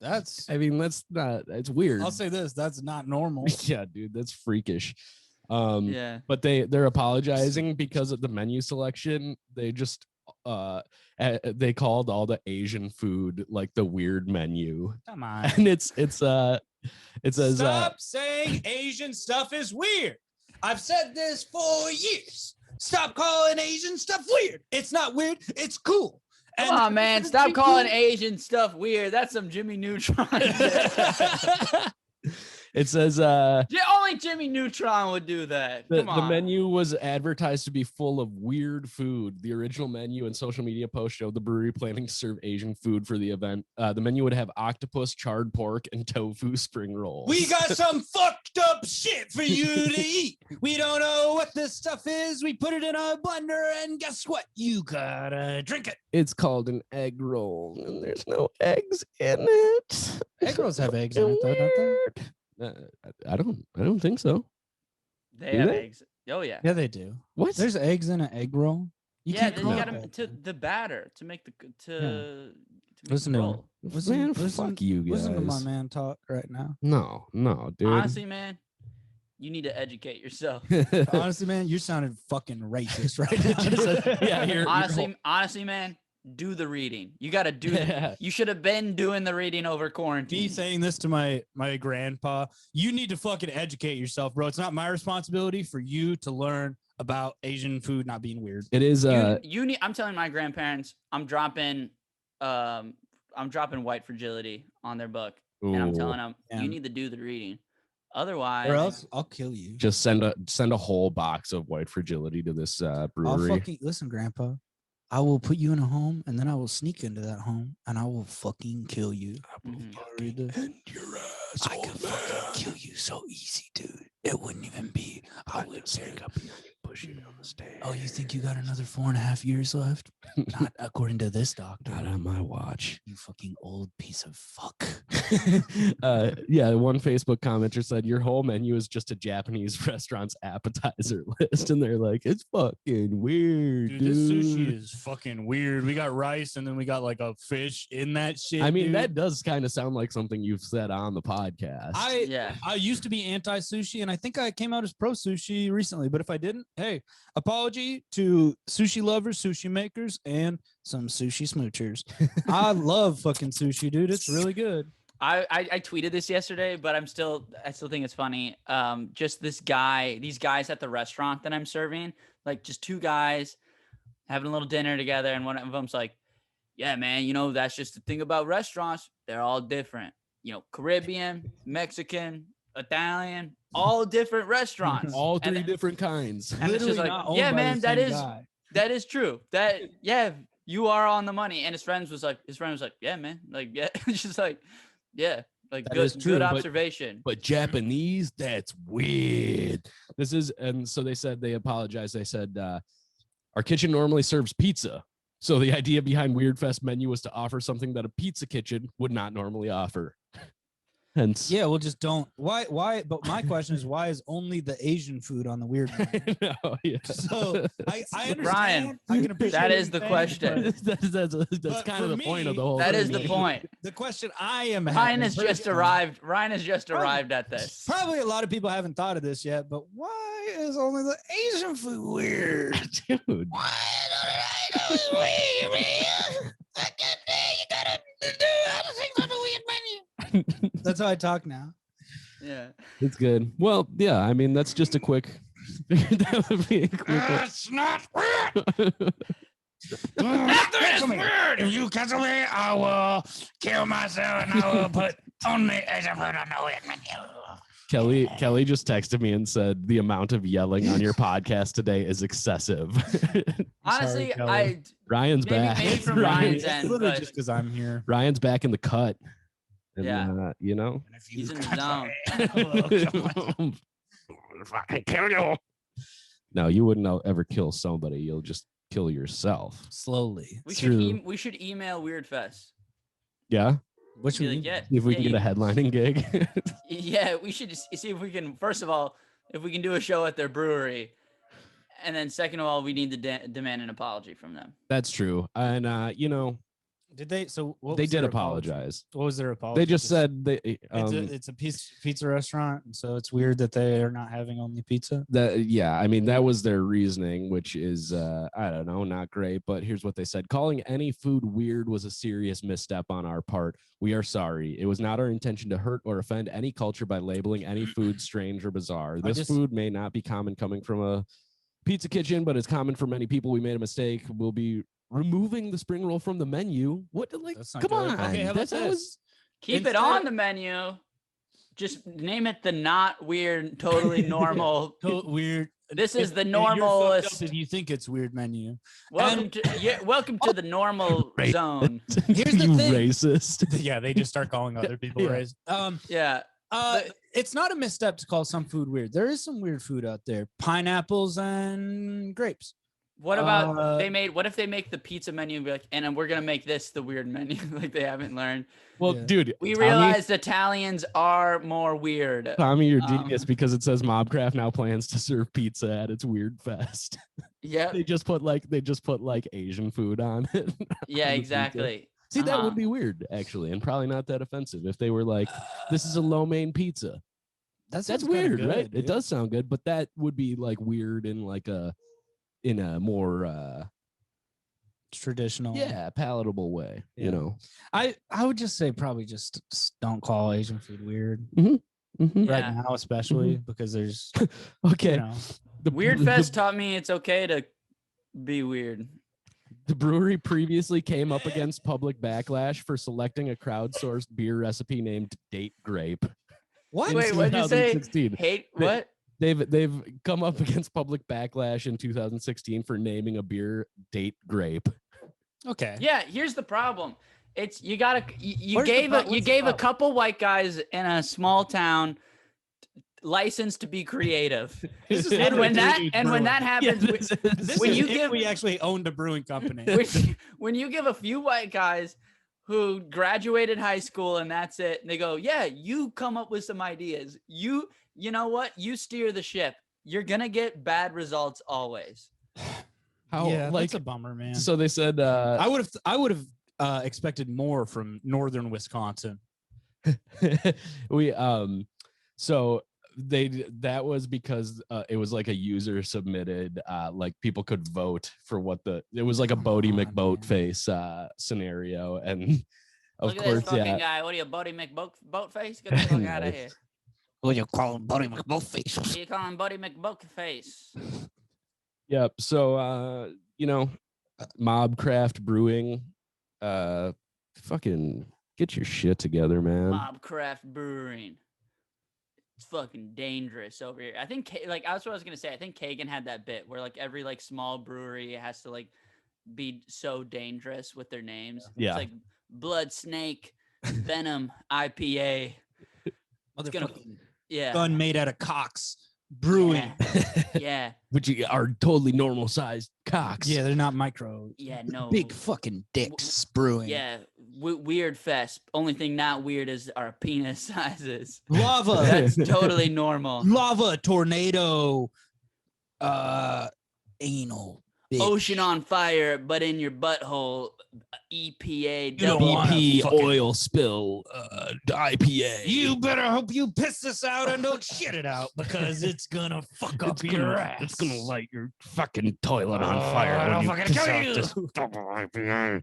that's it's weird. I'll say this, that's not normal. Yeah, dude, that's freakish. Yeah. But they're apologizing because of the menu selection. They just they called all the Asian food like the weird menu. Come on. And it says stop saying Asian stuff is weird. I've said this for years. Stop calling Asian stuff weird. It's not weird. It's cool. Come on, man. Stop calling Asian stuff weird. That's some Jimmy Neutron. It says only Jimmy Neutron would do that. the Come on. menu was advertised to be full of weird food. The original menu and social media post showed the brewery planning to serve Asian food for the event. The menu would have octopus, charred pork, and tofu spring rolls. We got some fucked up shit for you to eat. We don't know what this stuff is. We put it in a blender, and guess what? You gotta drink it. It's called an egg roll, and there's no eggs in it. Egg rolls have eggs in it, though, don't they? I don't think so. They have eggs. Oh yeah. Yeah, they do. What? There's eggs in an egg roll. You got them to the batter to make to listen to him. Man, fuck you guys. Listen to my man talk right now. No, dude. Honestly, man, you need to educate yourself. Honestly, man, you sounded fucking racist right now. Yeah, honestly, man, do the reading. You got to do it. You should have been doing the reading over quarantine. Me saying this to my grandpa, you need to fucking educate yourself, bro. It's not my responsibility for you to learn about Asian food not being weird. It is. You need. I'm telling my grandparents, I'm dropping White Fragility on their book, and I'm telling them you need to do the reading. Otherwise, or else I'll kill you. Just send a whole box of White Fragility to this brewery. Listen, Grandpa. I will put you in a home, and then I will sneak into that home, and I will fucking kill you. I will fucking end your ass. I could fucking kill you so easy, dude. It wouldn't even be. I would pick up you and push you down the stairs. Oh, you think you got another 4.5 years left? Not according to this doctor. Not on my watch. You fucking old piece of fuck. Yeah, one Facebook commenter said your whole menu is just a Japanese restaurant's appetizer list, and they're like, it's fucking weird, dude. This sushi is fucking weird. We got rice, and then we got like a fish in that shit. I mean, dude. that does kind of sound like something you've said on the podcast. I used to be anti-sushi, and I think I came out as pro-sushi recently, but if I didn't, hey, apology to sushi lovers, sushi makers, and some sushi smoochers. I love fucking sushi, dude. It's really good. I tweeted this yesterday, but I still think it's funny. Just these guys at the restaurant that I'm serving, like just two guys having a little dinner together, and one of them's like, yeah, man, you know, that's just the thing about restaurants. They're all different. You know, Caribbean, Mexican, Italian, all different restaurants. All three different kinds. And it's just like, yeah, man, that is true. That, yeah, you are on the money. And his friend was like, yeah, man, like, yeah, it's just like, yeah, like good observation. But Japanese, that's weird. And so they said, they apologized. They said, our kitchen normally serves pizza. So the idea behind Weird Fest menu was to offer something that a pizza kitchen would not normally offer. Hence, yeah, well, just don't. Why? But my question is, why is only the Asian food on the weird menu? No, yeah. So I understand. Brian, I can appreciate that is the question. That's kind of the point of the whole. That is the point. The question I am. Ryan has just arrived. Ryan has just arrived at this. Probably a lot of people haven't thought of this yet, but why is only the Asian food weird, dude? Why don't I know it's weird? You gotta do other things on the weird menu. That's how I talk now. Yeah, it's good. Well, yeah, I mean, that's just a quick. That would be a quick. It's not weird. Nothing is weird. If you cancel me, I will kill myself, and I will put only Asian food on the weird menu. Kelly just texted me and said the amount of yelling on your podcast today is excessive. Honestly, Ryan's back. Maybe from Ryan's end, literally just because I'm here. Ryan's back in the cut. And, yeah, you know, he's in the zone. Fucking kill you. No, you wouldn't ever kill somebody. You'll just kill yourself slowly. We should email Weird Fest. Yeah. What should we see if we can get a headlining gig? Yeah, we should just see if we can. First of all, if we can do a show at their brewery, and then second of all, we need to demand an apology from them. That's true, and you know. Did they? So they did apologize. What was their apology? They just said it's a pizza restaurant, and so it's weird that they are not having only pizza. I mean, that was their reasoning, which is I don't know, not great. But here's what they said: calling any food weird was a serious misstep on our part. We are sorry. It was not our intention to hurt or offend any culture by labeling any food strange or bizarre. This food may not be common coming from a pizza kitchen, but it's common for many people. We made a mistake. We'll be removing the spring roll from the menu. What? Like, come on. Okay, how about this? Keep it on the menu. Just name it the not weird, totally normal. Weird. This is the normalist. If you think it's weird menu. Welcome to the normal zone. Here's the thing. Racist. Yeah, they just start calling other people racist. It's not a misstep to call some food weird. There is some weird food out there. Pineapples and grapes. What about what if they make the pizza menu and be like, and we're gonna make this the weird menu? Like they haven't learned. Well, dude, we realized Italians are more weird. Tommy, you're genius because it says Mobcraft now plans to serve pizza at its Weird Fest. Yeah, they just put like Asian food on it. Yeah, exactly. See, that would be weird actually, and probably not that offensive if they were like, "This is a lo mein pizza." That's weird, good, right? Dude. It does sound good, but that would be like weird in a more traditional, palatable way. You know, I would just say probably just don't call Asian food weird right now, especially because there's the Weird Fest taught me it's okay to be weird. The brewery previously came up against public backlash for selecting a crowdsourced beer recipe named Date Grape. What? Wait, what did you say? Hate what? They've come up against public backlash in 2016 for naming a beer Date Grape. Okay. Yeah, here's the problem. It's you gave a couple white guys in a small town license to be creative. When that happens, we actually owned a brewing company. When you give a few white guys who graduated high school and that's it, and they go, yeah, you come up with some ideas. You know what? You steer the ship. You're gonna get bad results always. That's a bummer, man. So they said I would have expected more from northern Wisconsin. That was because it was like a user submitted, like people could vote for it was like a Bodie McBoat face scenario, and of Look at course, this fucking guy. What are you, Bodie McBoat face? Get the fuck out of here. What you call him, Bodie McBoat face? What you calling Bodie McBoat face? Yep. So Mobcraft Brewing, fucking get your shit together, man. Mobcraft Brewing. It's fucking dangerous over here. I think that's what I was gonna say. I think Kagan had that bit where like every like small brewery has to like be so dangerous with their names. Yeah. It's like Blood Snake, Venom, IPA. It's gonna, gun made out of cocks. Brewing. Yeah. Which are totally normal sized cocks. Yeah, they're not micro. Yeah, no. Big fucking dicks brewing. Yeah. Weird fest. Only thing not weird is our penis sizes. Lava. That's totally normal. Lava, tornado, anal. Bitch. Ocean on fire, but in your butthole. EPA. BP oil spill. IPA. You better hope you piss this out and don't shit it out because it's gonna fuck up your ass. It's gonna light your fucking toilet on fire. I don't fucking kill you. This double IPA.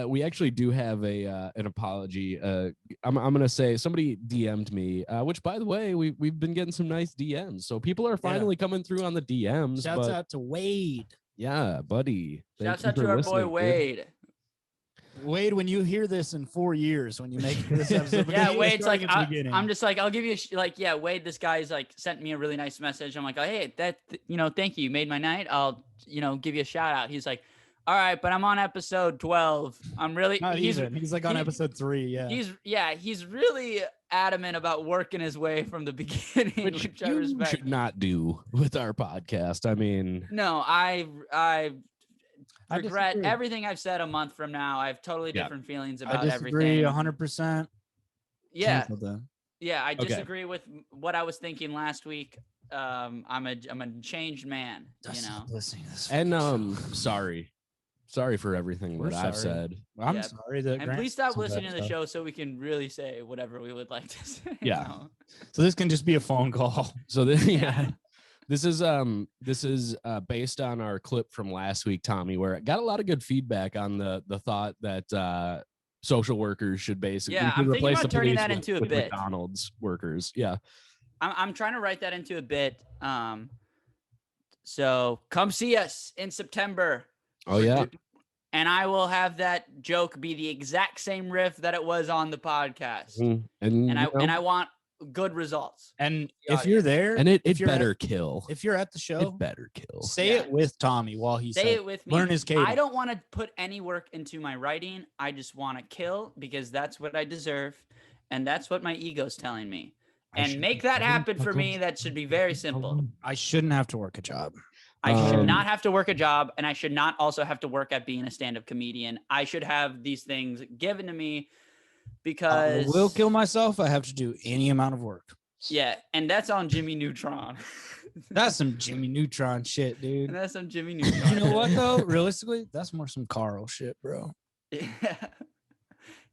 We actually do have an apology. I'm gonna say somebody DM'd me, which by the way, we've been getting some nice DMs. So people are finally coming through on the DMs. Shouts out to Wade. Yeah, buddy. Shouts out to our boy Wade. Dude. Wade, when you hear this in 4 years, when you make this episode, Wade's like, I'm just like, I'll give you Wade, this guy's like sent me a really nice message. I'm like, oh, hey, thank you. You made my night. I'll, give you a shout out. He's like, all right, but I'm on episode 12. I'm really he's like on episode 3. Yeah. He's really adamant about working his way from the beginning, which I respect. Should not do with our podcast. I mean, no, I regret everything I've said a month from now. I have totally different feelings about everything. 100%. Yeah. Yeah, I disagree with what I was thinking last week. I'm a changed man, Listening to this and sorry for everything that I've said. I'm sorry that. And please stop listening to the show so we can really say whatever we would like to say. Yeah. So this can just be a phone call. So this is based on our clip from last week, Tommy, where it got a lot of good feedback on the thought that social workers should basically I'm thinking about turning that into a bit. McDonald's workers. Yeah. I'm trying to write that into a bit. So come see us in September. Oh yeah. And I will have that joke be the exact same riff that it was on the podcast. And I want good results. And if you're there, and it better kill. If you're at the show, it better kill. Say it with Tommy while he say it with me. Learn his cadence. I don't want to put any work into my writing. I just want to kill because that's what I deserve, and that's what my ego's telling me. And make that happen for me. That should be very simple. I shouldn't have to work a job. I should not have to work a job, and I should not also have to work at being a stand-up comedian. I should have these things given to me because I will kill myself. I have to do any amount of work. Yeah, and that's on Jimmy Neutron. That's some Jimmy Neutron shit, dude. And that's some Jimmy Neutron. You know what though? Realistically, that's more some Carl shit, bro. Yeah.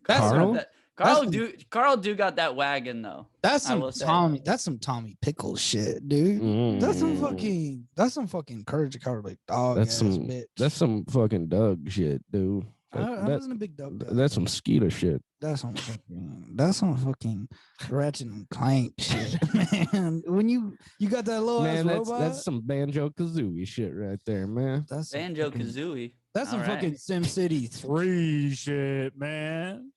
Carl? Carl do got that wagon though. That's some Tommy. That's some Tommy Pickles shit, dude. That's some fucking Courage the Cowardly Dog. That's some fucking Doug shit, dude. I wasn't a big Doug guy. That's some Skeeter shit. That's some fucking Ratchet and Clank shit, man. When you got that low ass robot, that's some Banjo Kazooie shit right there, man. That's Banjo Kazooie. That's some fucking SimCity 3 shit, man.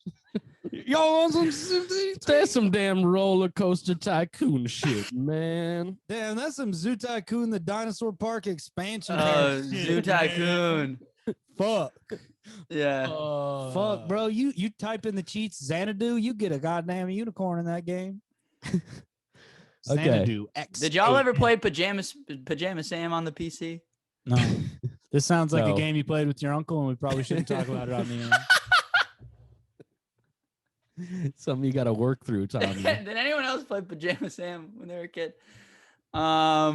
Y'all want some SimCity 3? That's some damn roller coaster tycoon shit, man. Damn, that's some Zoo Tycoon, the Dinosaur Park expansion. Zoo Tycoon. Fuck. Yeah. Fuck, bro. You type in the cheats Xanadu, you get a goddamn unicorn in that game. Okay. Xanadu X. Did y'all ever play Pajama Sam on the PC? No. This sounds like a game you played with your uncle, and we probably shouldn't talk about it on the air. Something you got to work through, Tommy. Did anyone else play Pajama Sam when they were a kid? All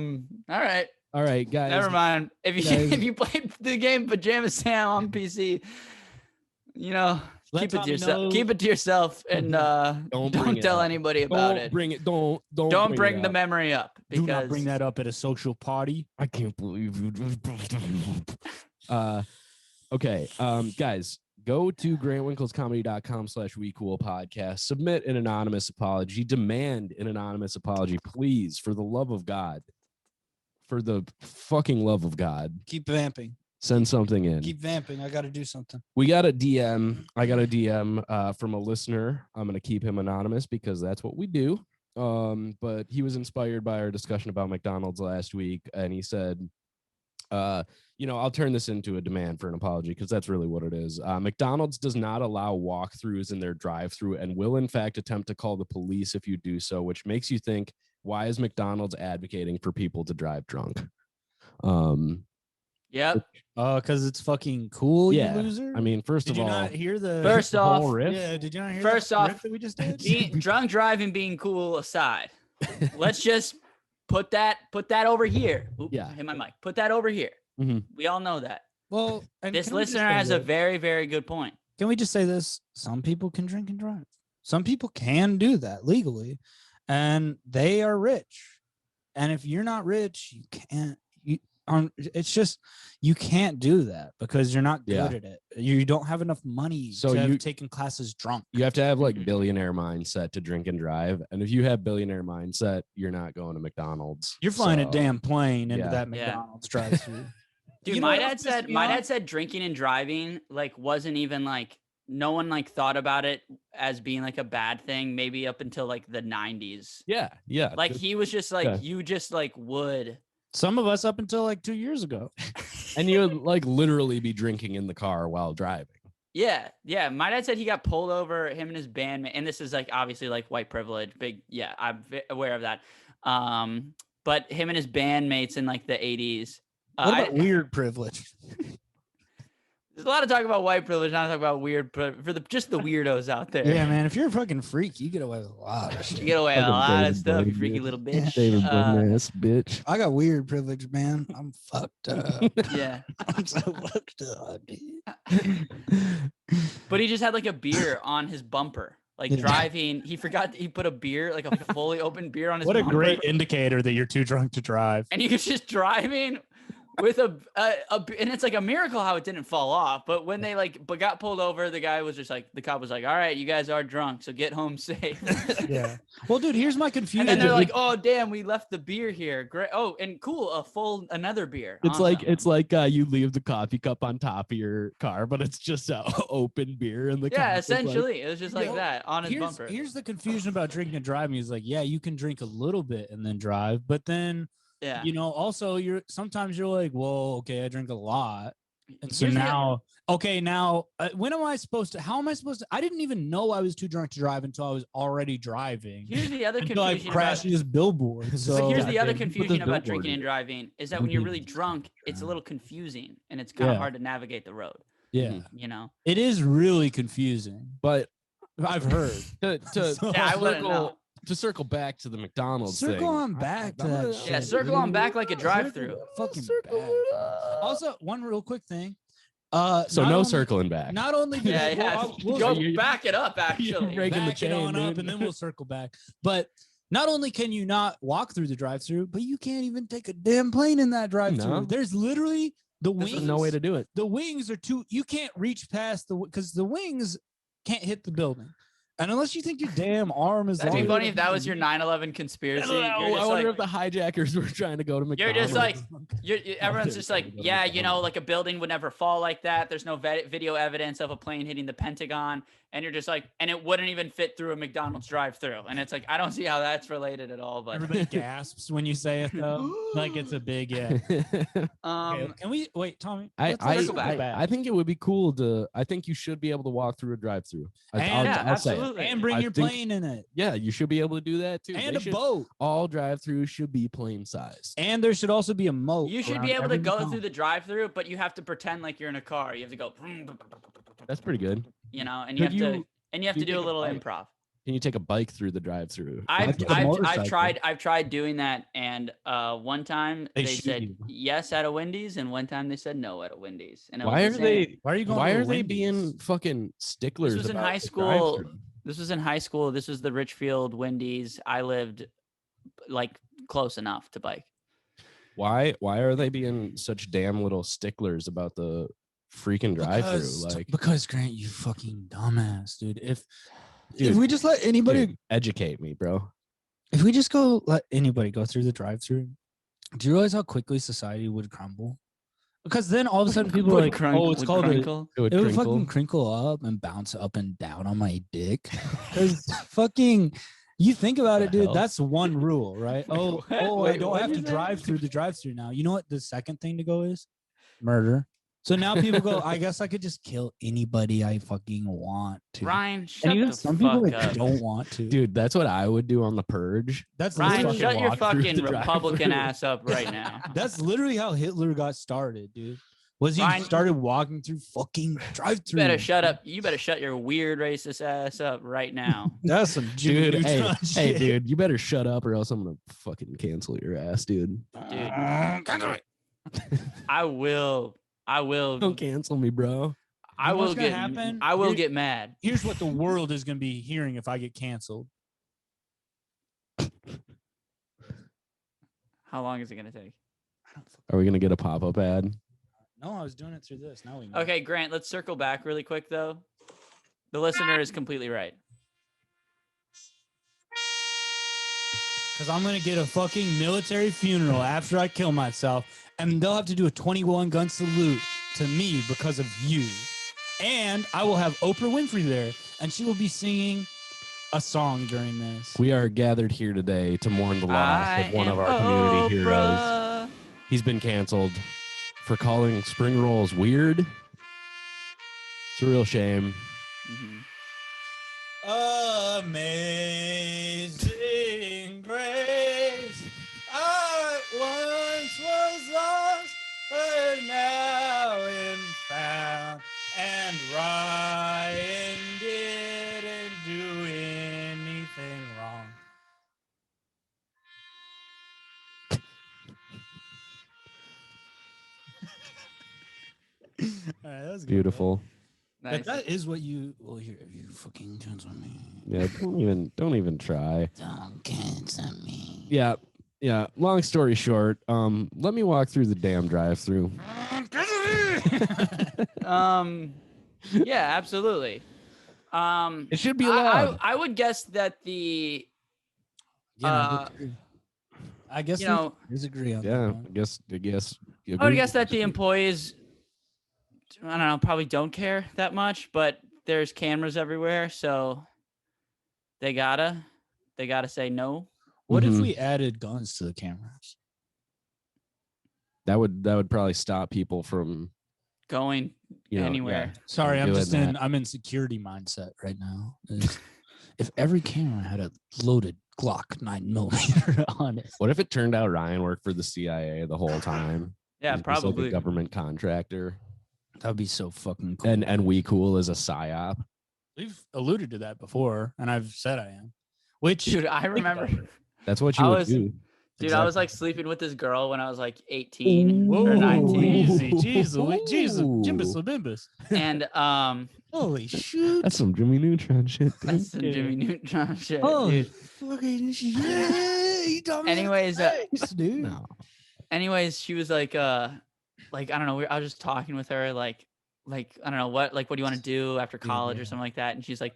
right. All right, guys. Never mind. If you played the game Pajama Sam on PC, keep it to yourself. Keep it to yourself, and don't tell anybody about it. Don't bring the memory up. Do not bring that up at a social party. I can't believe you. Okay, guys, go to grantwinklescomedy.com/wecoolpodcast. Submit an anonymous apology. Demand an anonymous apology, please, for the love of God. For the fucking love of God. Keep vamping. Send something in. Keep vamping. I got to do something. We got a DM. I got a DM from a listener. I'm going to keep him anonymous because that's what we do. But he was inspired by our discussion about McDonald's last week. And he said, I'll turn this into a demand for an apology because that's really what it is. McDonald's does not allow walkthroughs in their drive-thru and will, in fact, attempt to call the police if you do so, which makes you think, why is McDonald's advocating for people to drive drunk? Yep. Because it's fucking cool, you loser. I mean, first of all, did you not hear the first off riff? Yeah, did you not hear first off riff that we just did? Drunk driving being cool aside, let's just put that over here. Oops, hit my mic. Put that over here. Mm-hmm. We all know that. Well, and this listener has a very, very good point. Can we just say this? Some people can drink and drive. Some people can do that legally, and they are rich. And if you're not rich, you can't. It's just you can't do that because you're not good at it. You don't have enough money to have taken classes drunk. You have to have like billionaire mindset to drink and drive. And if you have billionaire mindset, you're not going to McDonald's. You're flying a damn plane into that McDonald's drive-thru. Dude, my dad said drinking and driving like wasn't even like no one like thought about it as being like a bad thing, maybe up until like the 90s. Yeah. Like he was just like you just like would. Some of us up until like 2 years ago. And you would like literally be drinking in the car while driving. Yeah. My dad said he got pulled over, him and his bandmate, and this is like obviously like white privilege, big. Yeah, I'm aware of that. But him and his bandmates in like the 80s. What about weird privilege? There's a lot of talk about white privilege, not talk about weird for just the weirdos out there. Yeah, man. If you're a fucking freak, you get away with a lot of shit. You get away with a lot of stuff, you freaky little bitch. David ass bitch. I got weird privilege, man. I'm fucked up. Yeah. I'm so fucked up, dude. But he just had like a beer on his bumper. Like driving, he forgot he put a beer, like a fully open beer on his bumper. What a great indicator that you're too drunk to drive. And he was just driving with a and it's like a miracle how it didn't fall off. But when they got pulled over, the cop was like, "All right, you guys are drunk, so get home safe." Yeah. Well, dude, here's my confusion. And then they're like, "Oh, damn, we left the beer here. Great. Oh, and cool, another beer." It's awesome. like you leave the coffee cup on top of your car, but it's just a open beer in the car. Yeah, essentially, it was just like that on his bumper. Here's the confusion about drinking and driving. He's like, yeah, you can drink a little bit and then drive, but then also sometimes you're like, well, okay, I drink a lot. And so now when am I supposed to, how am I supposed to, I didn't even know I was too drunk to drive until I was already driving. Here's the other confusion. I crashed this billboard. So but here's the other confusion about drinking and driving is that when you're really drunk, it's a little confusing and it's kind of hard to navigate the road. Yeah. You know, it is really confusing, but I've heard I wouldn't know. To circle back to the McDonald's thing. Circle on back to that shit. Yeah, circle on back like a drive-through. Fucking bad. Also, one real quick thing. So no circling back. Not only we'll go back it up, actually. Back it on up, and then we'll circle back. But not only can you not walk through the drive-through, but you can't even take a damn plane in that drive-through. No. There's literally the wings. There's no way to do it. The wings are too. You can't reach past because the wings can't hit the building. And unless you think your damn arm is That'd be funny if that was your 9/11 conspiracy. I wonder if the hijackers were trying to go to McDonald's. You're just like, everyone's just like, yeah, like a building would never fall like that. There's no video evidence of a plane hitting the Pentagon. And you're just like, and it wouldn't even fit through a McDonald's drive-through. And it's like, I don't see how that's related at all. But everybody gasps when you say it, though. Like it's a big okay, can we wait, Tommy? I think it would be cool to. I think you should be able to walk through a drive-through. I'll say it. And bring your plane in it. Yeah, you should be able to do that too. And a boat. All drive-throughs should be plane size. And there should also be a moat. You should be able to go through the drive-through, but you have to pretend like you're in a car. You have to go. That's pretty good. You know, and you have to do a little improv. Can you take a bike through the drive-through? I've tried doing that, and one time they said yes at a Wendy's, and one time they said no at a Wendy's. And why are they being fucking sticklers? This was in high school. This was in high school. This was the Richfield Wendy's. I lived like close enough to bike. Why are they being such damn little sticklers about the freaking drive-through? Because Grant, you fucking dumbass, dude. If we just let anybody educate me, bro. If we just let anybody go through the drive-through, do you realize how quickly society would crumble? Because then all of a sudden people are like, it's called crinkle. It would fucking crinkle up and bounce up and down on my dick. Because fucking, you think about it, dude. That's one rule, right? I don't have to drive through the drive-through now. You know what the second thing to go is? Murder. So now people go, I guess I could just kill anybody I fucking want to. Ryan, shut the some fuck people up. Don't want to. Dude, that's what I would do on the purge. That's Ryan, shut your fucking Republican ass up right now. That's literally how Hitler got started, dude. Was he started walking through fucking drive-through? You better shut up. You better shut your weird racist ass up right now. That's some dude. Hey, dude, you better shut up or else I'm gonna fucking cancel your ass, dude. Dude, I will. Don't cancel me, bro. I will get mad. Here's what the world is going to be hearing if I get canceled. How long is it going to take? Are we going to get a pop-up ad? No, I was doing it through this. Now we know. Okay, Grant, let's circle back really quick, though. The listener is completely right. Because I'm going to get a fucking military funeral after I kill myself. And they'll have to do a 21-gun salute to me because of you. And I will have Oprah Winfrey there, and she will be singing a song during this. We are gathered here today to mourn the loss of one of our community heroes. He's been canceled for calling spring rolls weird. It's a real shame. Mm-hmm. Amazing grace. I once was lost, but now am found. And Ryan didn't do anything wrong. All right, that was beautiful. Nice. That is what you will hear if you fucking cancel me. Yeah, don't even try. Don't cancel me. Yeah. Yeah. Long story short, let me walk through the damn drive-through. Yeah, absolutely. It should be allowed. I would guess that the I guess you we know, disagree on that Yeah, one. I guess. I would guess that the employees, I don't know, probably don't care that much, but there's cameras everywhere, so they gotta say no. What if we added guns to the cameras? That would probably stop people from going anywhere. Yeah, Sorry, I'm in security mindset right now. If every camera had a loaded Glock 9mm on it. What if it turned out Ryan worked for the CIA the whole time? Yeah, He's probably like a government contractor. That would be so fucking cool. And We Cool is a psyop. We've alluded to that before, and I've said I am. Which, dude, I remember. That's what you would do. Dude, exactly. I was like sleeping with this girl when I was like 18 or 19. Easy, Jesus, Jimbus Libimbus. And holy shit. That's some Jimmy Neutron shit. Dude. That's some Jimmy Neutron shit. Oh, dude. Fucking shit. Anyways, dude. No. Anyways, she was like I don't know, I was just talking with her like I don't know what do you want to do after college or something like that, and she's like,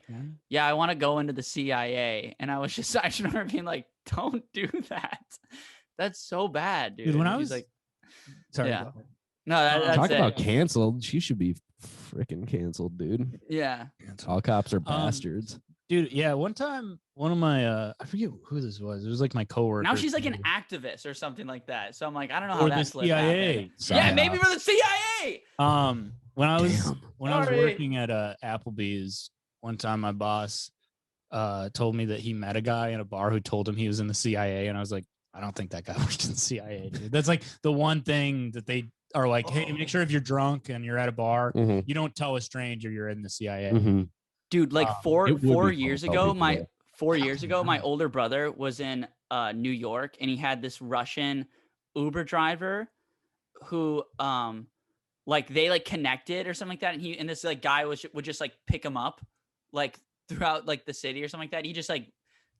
yeah, I want to go into the CIA. And I just remember being like, don't do that, that's so bad, dude. When I was like, sorry, yeah, no, that's talk it. about canceled. She should be freaking canceled, dude. Yeah, all cops are bastards. Dude, yeah, one time, one of my, I forget who this was. It was like my coworker. Now she's like an activist or something like that. So I'm like, I don't know how that's the CIA. Yeah, maybe for the CIA. When I was working at Applebee's, one time my boss told me that he met a guy in a bar who told him he was in the CIA, and I was like, I don't think that guy worked in the CIA, dude. That's like the one thing that they are like, hey, make sure if you're drunk and you're at a bar, you don't tell a stranger you're in the CIA. Dude, like 4 years ago, my older brother was in New York, and he had this Russian Uber driver who like they like connected or something like that, and this like guy would just like pick him up like throughout like the city or something like that. He just like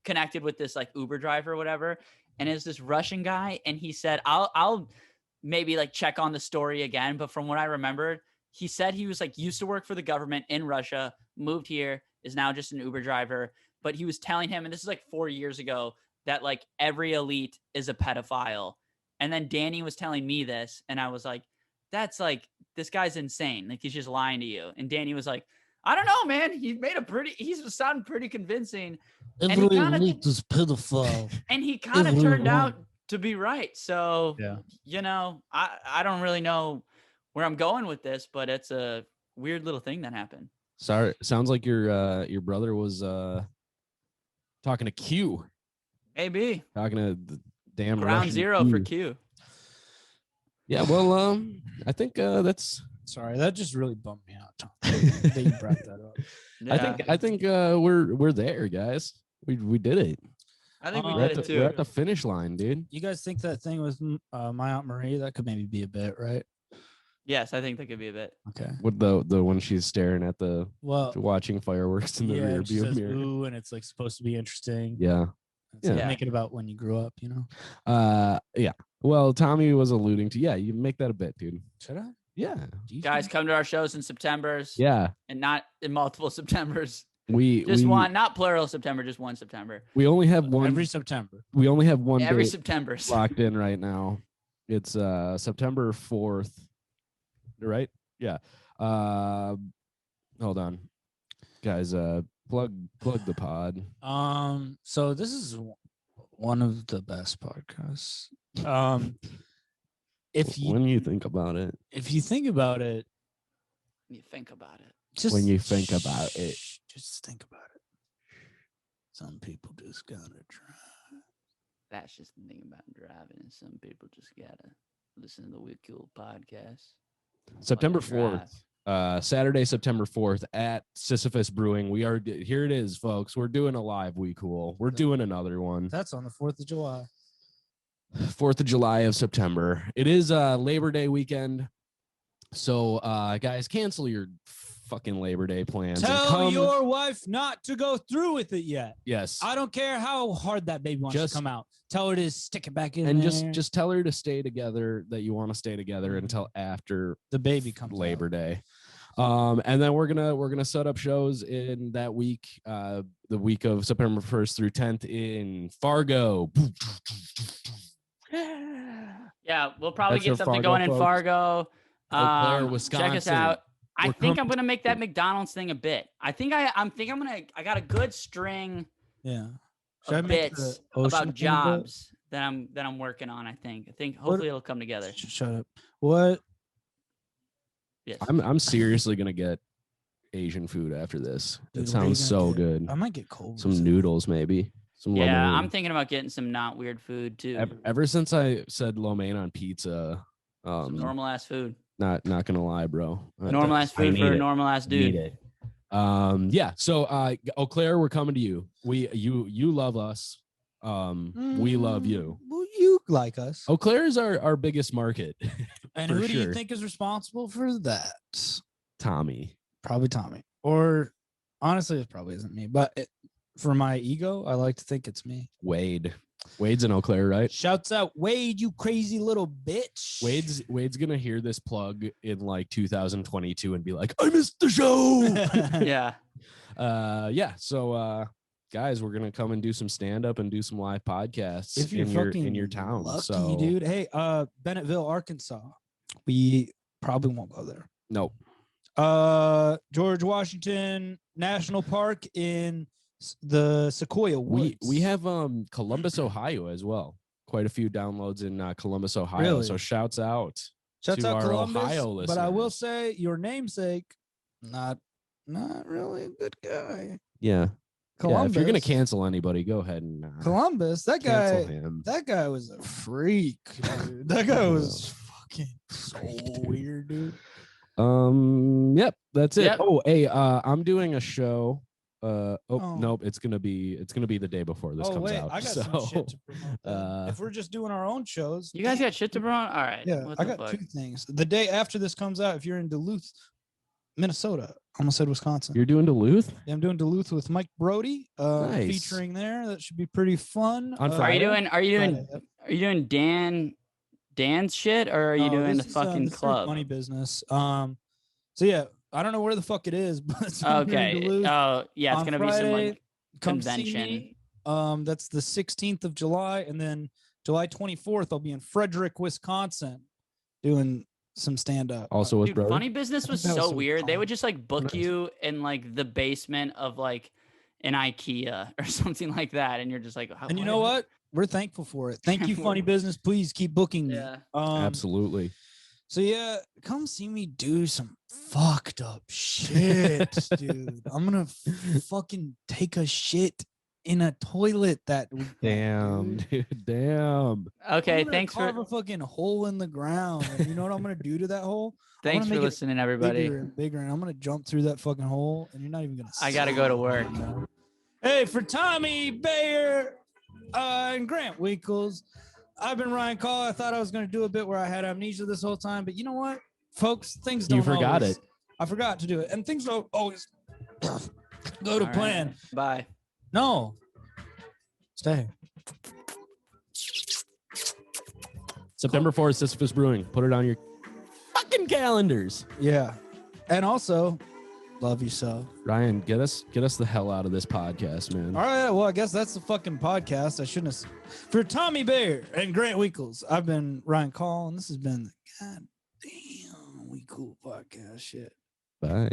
connected with this like Uber driver or whatever, and it's this Russian guy, and he said, I'll maybe like check on the story again, but from what I remembered, he said he was like used to work for the government in Russia, moved here, is now just an Uber driver. But he was telling him, and this is like 4 years ago, that like every elite is a pedophile. And then Danny was telling me this, and I was like, that's like, this guy's insane. Like, he's just lying to you. And Danny was like, I don't know, man. He's sounding pretty convincing. Every elite is pedophile. And he kind of turned out to be right. So, you know, I don't really know where I'm going with this, but it's a weird little thing that happened. Sorry, sounds like your brother was talking to Q. Maybe talking to the damn Ground Russian Zero Q. for Q. Yeah, well, I think that's. Sorry, that just really bummed me out, Tom. That you brought that up. Yeah. I think we're there, guys. We did it. I think we did it too. We're at the finish line, dude. You guys think that thing with my Aunt Marie, that could maybe be a bit, right? Yes, I think that could be a bit. Okay. With the when she's staring at watching fireworks in the rear view mirror. Ooh, and it's like supposed to be interesting. Yeah. Make it about when you grew up, you know? Yeah. Well, Tommy was alluding to, you make that a bit, dude. Should I? Yeah. Guys, come to our shows in Septembers. Yeah. And not in multiple Septembers. We one, not plural September, just one September. We only have one every September. We only have one every date September locked in right now. It's September 4th. Right? Yeah. Hold on. Guys, plug the pod. So this is one of the best podcasts. When you think about it. If you think about it. You think about it. When you think about it. Just think about it. Some people just gotta drive. That's just the thing about driving. And some people just gotta listen to the We Cool podcast. September 4th. Saturday, September 4th at Sisyphus Brewing. We are here. It is, folks. We're doing a live We Cool. We're doing another one. That's on the 4th of July. 4th of July of September. It is Labor Day weekend. So guys, cancel your fucking Labor Day plans. Tell your wife not to go through with it yet. Yes. I don't care how hard that baby wants to come out. Tell her to stick it back in and there. just tell her to stay together, that you want to stay together until after the baby comes Labor Day. And then we're gonna set up shows in that week, the week of September 1st through 10th in Fargo. Yeah, we'll probably That's get something going in Fargo. Eau Claire, Wisconsin. Check us out. I think I'm gonna make that McDonald's thing a bit. I got a good string. Yeah. Of bits about jobs that I'm working on. I think hopefully it'll come together. Shut up. What? Yes. I'm seriously gonna get Asian food after this. It sounds so good. I might get cold. Some noodles, maybe. Some yeah, lo mein. I'm thinking about getting some not weird food too. Ever since I said lo mein on pizza, some normal ass food. Not gonna lie, bro. Normal ass food for a normal ass dude. Yeah. So Eau Claire, we're coming to you. You love us. We love you. Well, you like us. Eau Claire is our biggest market. And who do you think is responsible for that? Tommy. Probably Tommy. Or honestly, it probably isn't me. But for my ego, I like to think it's me. Wade's in Eau Claire, right? Shouts out, Wade, you crazy little bitch. Wade's gonna hear this plug in like 2022 and be like, I missed the show. Yeah. Yeah. So guys, we're gonna come and do some stand-up and do some live podcasts if you're in your town. Lucky, so dude. Hey, Bennetville, Arkansas. We probably won't go there. Nope. George Washington National Park in the Sequoia Woods. We have Columbus, Ohio as well. Quite a few downloads in Columbus, Ohio. Really? So shouts out to our Columbus, Ohio listeners. But I will say your namesake, not really a good guy. Yeah. Columbus. Yeah, if you're gonna cancel anybody, go ahead and Columbus. That cancel guy. him. That guy was a freak. Dude. That guy was fucking so weird, dude. Yep, that's it. Yep. Oh, hey, I'm doing a show. Nope, it's gonna be the day before this comes out. I got some shit to promote. If we're just doing our own shows, you guys got shit to promote. All right. Yeah, I got two things. The day after this comes out, if you're in Duluth, Minnesota, I almost said Wisconsin. You're doing Duluth? Yeah, I'm doing Duluth with Mike Brody. Nice. Featuring there. That should be pretty fun. On Friday? Are you doing Dan's shit, or are you doing the fucking club? Funny business. So yeah, I don't know where the fuck it is, but it's okay. Duluth. Oh yeah, it's gonna Friday, be some like come convention. That's the 16th of July, and then July 24th, I'll be in Frederick, Wisconsin, doing some stand up. Also with Brody. Funny Business was so weird. They would just like book you in like the basement of like an IKEA or something like that, and you're just like, and you know what? We're thankful for it. Thank you, Funny Business. Please keep booking me. Yeah. Absolutely. So yeah, come see me do some fucked up shit, dude. I'm gonna fucking take a shit in a toilet that week. Damn, dude. Damn. Okay, thanks for carve a fucking hole in the ground. And you know what I'm gonna do to that hole? Thanks for listening, everybody. Bigger and bigger, and I'm gonna jump through that fucking hole, and you're not even gonna. I gotta go to work. Hey, for Tommy Bayer and Grant Winkles, I've been Ryan Call. I thought I was gonna do a bit where I had amnesia this whole time, but you know what, folks, things don't. You forgot always, it. I forgot to do it, and things don't always go to plan. Bye. No. Stay. September 4th, Sisyphus Brewing. Put it on your fucking calendars. Yeah. And also, love you so. Ryan, get us the hell out of this podcast, man. All right. Well, I guess that's the fucking podcast. I shouldn't have. For Tommy Bayer and Grant Winkles, I've been Ryan Call, and this has been the goddamn We Cool podcast shit. Bye.